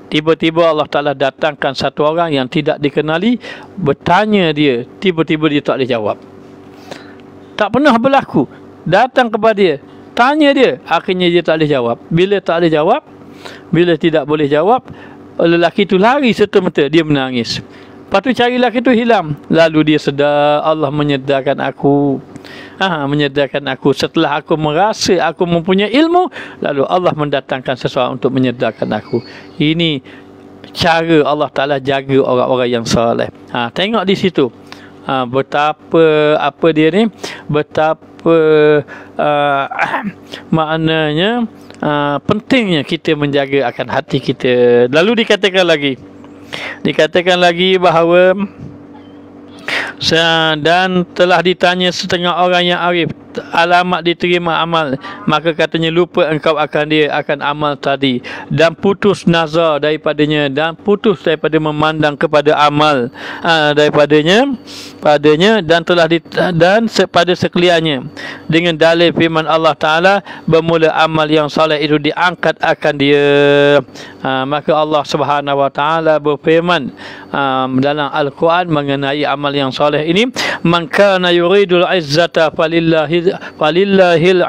Tiba-tiba Allah Ta'ala datangkan satu orang yang tidak dikenali, bertanya dia, tiba-tiba dia tak boleh jawab. Tak pernah berlaku. Datang kepada dia, tanya dia, akhirnya dia tak boleh jawab. Bila tak boleh jawab, bila tidak boleh jawab, lelaki itu lari serta-merta, dia menangis. Lepas tu cari lelaki itu hilang. Lalu dia sedar, Allah menyedarkan aku. Menyedarkan aku. Setelah aku merasa aku mempunyai ilmu, lalu Allah mendatangkan seseorang untuk menyedarkan aku. Ini cara Allah Ta'ala jaga orang-orang yang soleh. Tengok di situ. Betapa apa dia ni, betapa maknanya pentingnya kita menjaga akan hati kita. Lalu dikatakan lagi bahawa dan telah ditanya setengah orang yang arif alamat diterima amal, maka katanya lupa engkau akan amal tadi, dan putus nazar daripadanya, dan putus daripada memandang kepada amal daripadanya dan telah dan pada sekaliannya dengan dalil firman Allah Ta'ala, bermula amal yang soleh itu diangkat akan dia. Maka Allah Subhanahu Wa Ta'ala berfirman dalam Al-Quran mengenai amal yang soleh ini, man kana yuridul izzata falillahil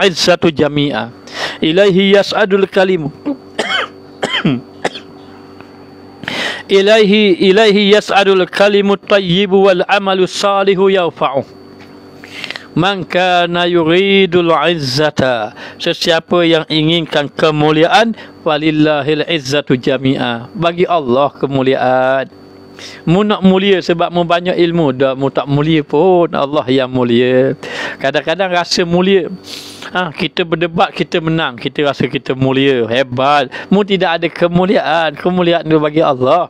izzatu jami'a ilaihi yas'adul kalimu ilaihi yas'adul kalimut tayyibu wal amalu salihu yarfa'u. Man kana yuridul izzata, sesiapa yang inginkan kemuliaan, falillahil izzatu jami'a, bagi Allah kemuliaan. Mu nak mulia sebab mu banyak ilmu, dah mu tak mulia pun, Allah yang mulia. Kadang-kadang rasa mulia, kita berdebat, kita menang, kita rasa kita mulia, hebat. Mu tidak ada kemuliaan. Kemuliaan itu bagi Allah.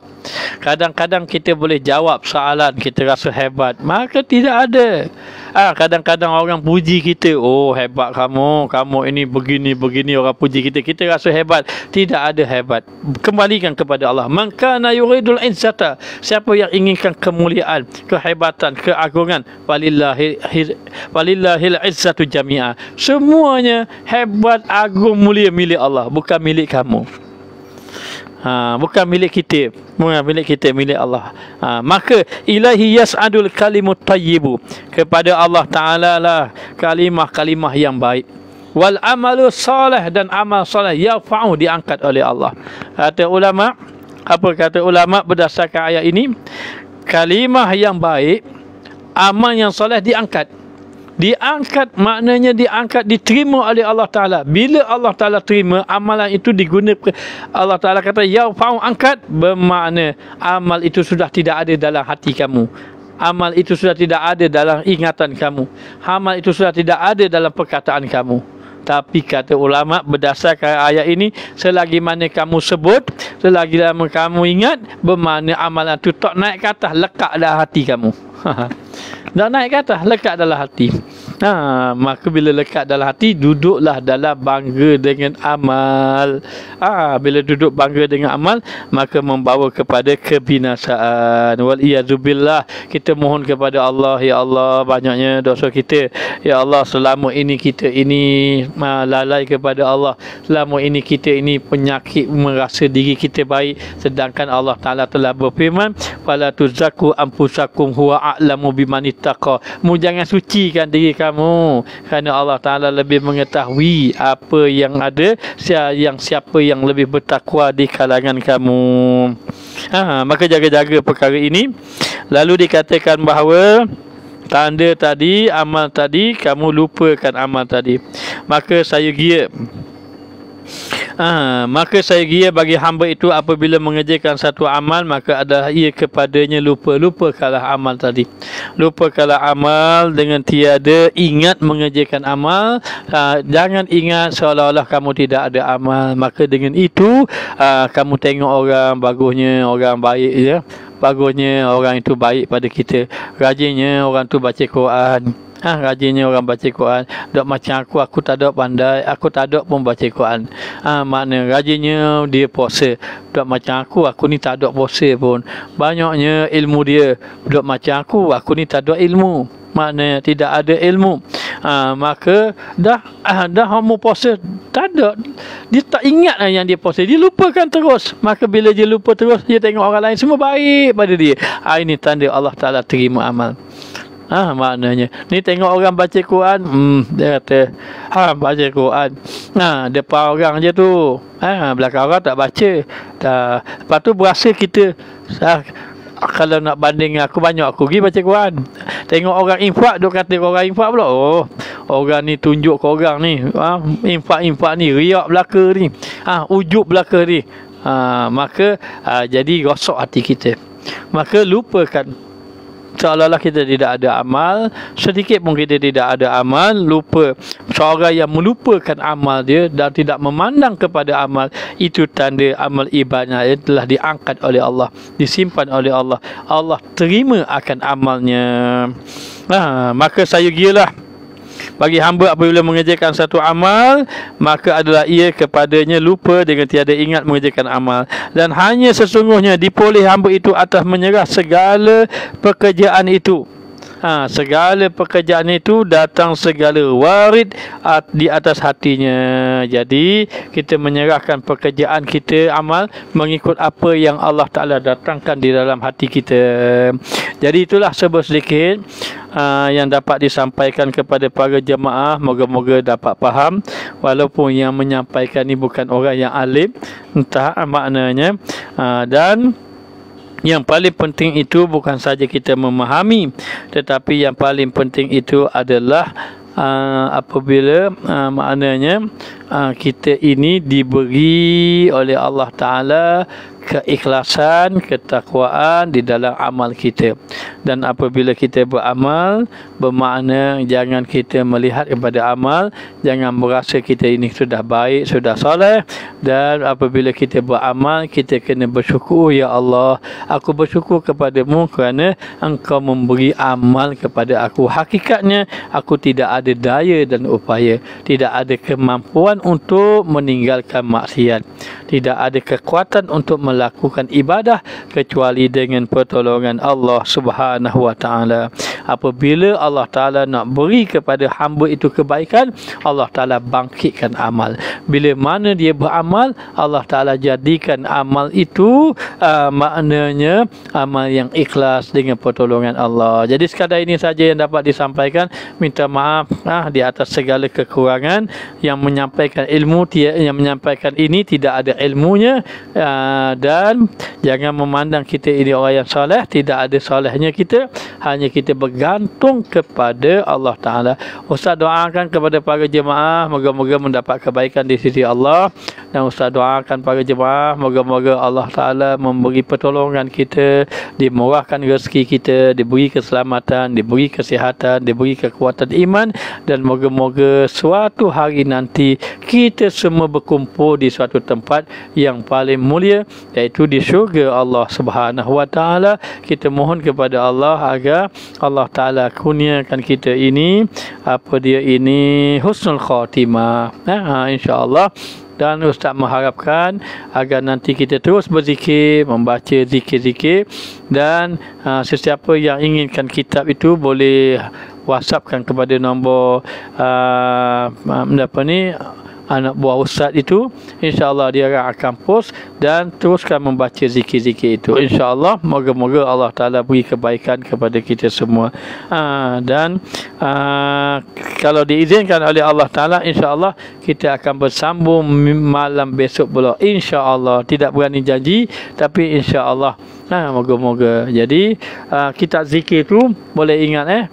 Kadang-kadang kita boleh jawab soalan, kita rasa hebat, maka tidak ada. Kadang-kadang orang puji kita, oh hebat kamu ini begini, orang puji kita rasa hebat. Tidak ada hebat. Kembalikan kepada Allah. Man kana yuridul izzata, siapa yang inginkan kemuliaan, kehebatan, keagungan, walillahil izzatu jami'a, semuanya hebat, agung, mulia milik Allah, bukan milik kamu. Bukan milik kita, milik Allah. Maka ilahi yas'adul kalimut tayyibu, kepada Allah Ta'ala lah kalimah-kalimah yang baik, wal amalu salih, dan amal salih yarfa'u, diangkat oleh Allah. Kata ulama berdasarkan ayat ini, kalimah yang baik, amal yang salih diangkat, maknanya diangkat, diterima oleh Allah Ta'ala. Bila Allah Ta'ala terima, amalan itu digunakan, Allah Ta'ala kata yarfa'u, angkat, bermakna amal itu sudah tidak ada dalam hati kamu, amal itu sudah tidak ada dalam ingatan kamu, amal itu sudah tidak ada dalam perkataan kamu. Tapi kata ulama berdasarkan ayat ini, selagi mana kamu sebut, selagi mana kamu ingat, bermakna amalan itu tak naik ke atas, lekat dalam hati kamu. Dah naik ke atas, lekat dalam hati. Maka bila lekat dalam hati, duduklah dalam bangga dengan amal. Bila duduk bangga dengan amal, maka membawa kepada kebinasaan. Wal-iyazubillah. Kita mohon kepada Allah, ya Allah, banyaknya dosa kita, ya Allah, selama ini kita ini lalai kepada Allah, selama ini kita ini penyakit, merasa diri kita baik, sedangkan Allah Ta'ala telah berfirman, fala tuzakku anfusakum huwa a'lamu bimanittaqa. Mu jangan sucikan diri kamu, kerana Allah Ta'ala lebih mengetahui apa yang ada, siapa yang lebih bertakwa di kalangan kamu. Maka jaga-jaga perkara ini. Lalu dikatakan bahawa tanda tadi, amal tadi, kamu lupakan amal tadi, maka saya gia bagi hamba itu apabila mengerjakan satu amal, maka adalah ia kepadanya lupakanlah amal tadi. Lupakanlah amal dengan tiada ingat mengerjakan amal. Jangan ingat seolah-olah kamu tidak ada amal. Maka dengan itu kamu tengok orang bagusnya, orang baik, ya, bagusnya orang itu baik pada kita, rajinnya orang tu baca Quran. Rajinnya orang baca Quran. Tak macam aku tak ada pandai, aku tak ada pun baca Quran. Makna rajinnya dia puasa. Tak macam aku ni tak ada puasa pun. Banyaknya ilmu dia. Tak macam aku ni tak ada ilmu. Maknanya tidak ada ilmu. Maka dah mau puasa, tak ada, dia tak ingat yang dia puasa, dia lupakan terus. Maka bila dia lupa terus, dia tengok orang lain semua baik pada dia. Ini tanda Allah Ta'ala terima amal. Maknanya ni tengok orang baca Quran, dia kata baca Quran, depan orang je tu, belakang orang tak baca. Lepas tu berasa kita, kalau nak banding aku, banyak aku pergi baca Quran. Tengok orang infak, dia kata orang infak pula, oh orang ni tunjuk ke orang ni, infak ni riak belaka ni, ujub belaka ni. maka jadi rosok hati kita. Maka lupakan, seolah-olah kita tidak ada amal, sedikit pun kita tidak ada amal, lupa. Seorang yang melupakan amal dia dan tidak memandang kepada amal, itu tanda amal ibadah yang telah diangkat oleh Allah, disimpan oleh Allah. Allah terima akan amalnya. Maka saya gialah bagi hamba apabila mengerjakan satu amal, maka adalah ia kepadanya lupa dengan tiada ingat mengerjakan amal, dan hanya sesungguhnya dipoleh hamba itu atas menyerah segala pekerjaan itu. Segala pekerjaan itu datang segala warid di atas hatinya. Jadi kita menyerahkan pekerjaan kita, amal, mengikut apa yang Allah Ta'ala datangkan di dalam hati kita. Jadi itulah sedikit yang dapat disampaikan kepada para jemaah. Moga-moga dapat faham, walaupun yang menyampaikan ni bukan orang yang alim, entah maknanya. Dan yang paling penting itu bukan saja kita memahami, tetapi yang paling penting itu adalah apabila maknanya kita ini diberi oleh Allah Ta'ala keikhlasan, ketakwaan di dalam amal kita. Dan apabila kita beramal, bermakna jangan kita melihat kepada amal, jangan merasa kita ini sudah baik, sudah soleh. Dan apabila kita beramal, kita kena bersyukur, ya Allah, aku bersyukur kepadamu kerana engkau memberi amal kepada aku. Hakikatnya aku tidak ada daya dan upaya, tidak ada kemampuan untuk meninggalkan maksiat, tidak ada kekuatan untuk melakukan ibadah kecuali dengan pertolongan Allah Subhanahu wa Ta'ala. Apabila Allah Ta'ala nak beri kepada hamba itu kebaikan, Allah Ta'ala bangkitkan amal. Bila mana dia beramal, Allah Ta'ala jadikan amal itu maknanya amal yang ikhlas dengan pertolongan Allah. Jadi sekadar ini saja yang dapat disampaikan. Minta maaf di atas segala kekurangan. Yang menyampaikan ilmu, yang menyampaikan ini tidak ada ilmunya, dan jangan memandang kita ini orang yang soleh, tidak ada solehnya kita, hanya kita bergantung kepada Allah Ta'ala. Ustaz doakan kepada para jemaah, moga-moga mendapat kebaikan di sisi Allah. Dan Ustaz doakan para jemaah, moga-moga Allah Ta'ala memberi pertolongan kita, dimurahkan rezeki kita, diberi keselamatan, diberi kesihatan, diberi kekuatan iman, dan moga-moga suatu hari nanti kita semua berkumpul di suatu tempat yang paling mulia, iaitu di syurga Allah Subhanahu wa Ta'ala. Kita mohon kepada Allah agar Allah Ta'ala kurniakan kita ini husnul khatimah, insya-Allah. Dan Ustaz mengharapkan agar nanti kita terus berzikir, membaca zikir-zikir, dan sesiapa yang inginkan kitab itu boleh WhatsAppkan kepada nombor anak buah Ustaz itu. InsyaAllah dia akan post dan teruskan membaca zikir-zikir itu. InsyaAllah moga-moga Allah Ta'ala beri kebaikan kepada kita semua. Dan kalau diizinkan oleh Allah Ta'ala, insyaAllah kita akan bersambung malam besok pula, insyaAllah. Tidak berani janji, tapi insyaAllah. Moga-moga. Jadi kitab zikir tu boleh ingat,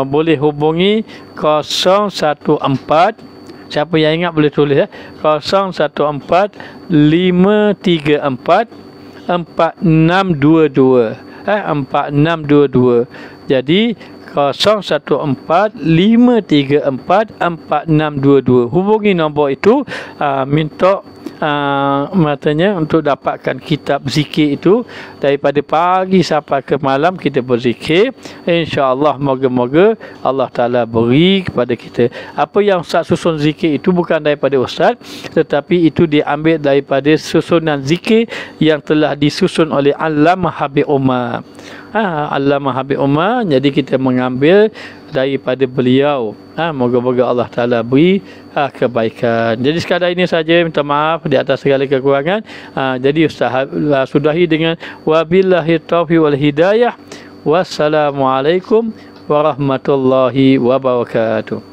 boleh hubungi 014, siapa yang ingat boleh tulis 014 534 4622 4622. Jadi 014 534 4622. Hubungi nombor itu, minta matanya untuk dapatkan kitab zikir itu. Daripada pagi sampai ke malam kita berzikir, insya-Allah. Moga-moga Allah Ta'ala beri kepada kita. Apa yang Ustaz susun zikir itu bukan daripada Ustaz, tetapi itu diambil daripada susunan zikir yang telah disusun oleh Allamah Habib Umar. Allamah Habib Umar. Jadi kita mengambil daripada beliau. Moga-moga Allah Ta'ala beri kebaikan. Jadi sekadar ini saja, minta maaf di atas segala kekurangan. Jadi Ustaz sudahi dengan wabillahi taufiq wal hidayah. Wassalamualaikum warahmatullahi wabarakatuh.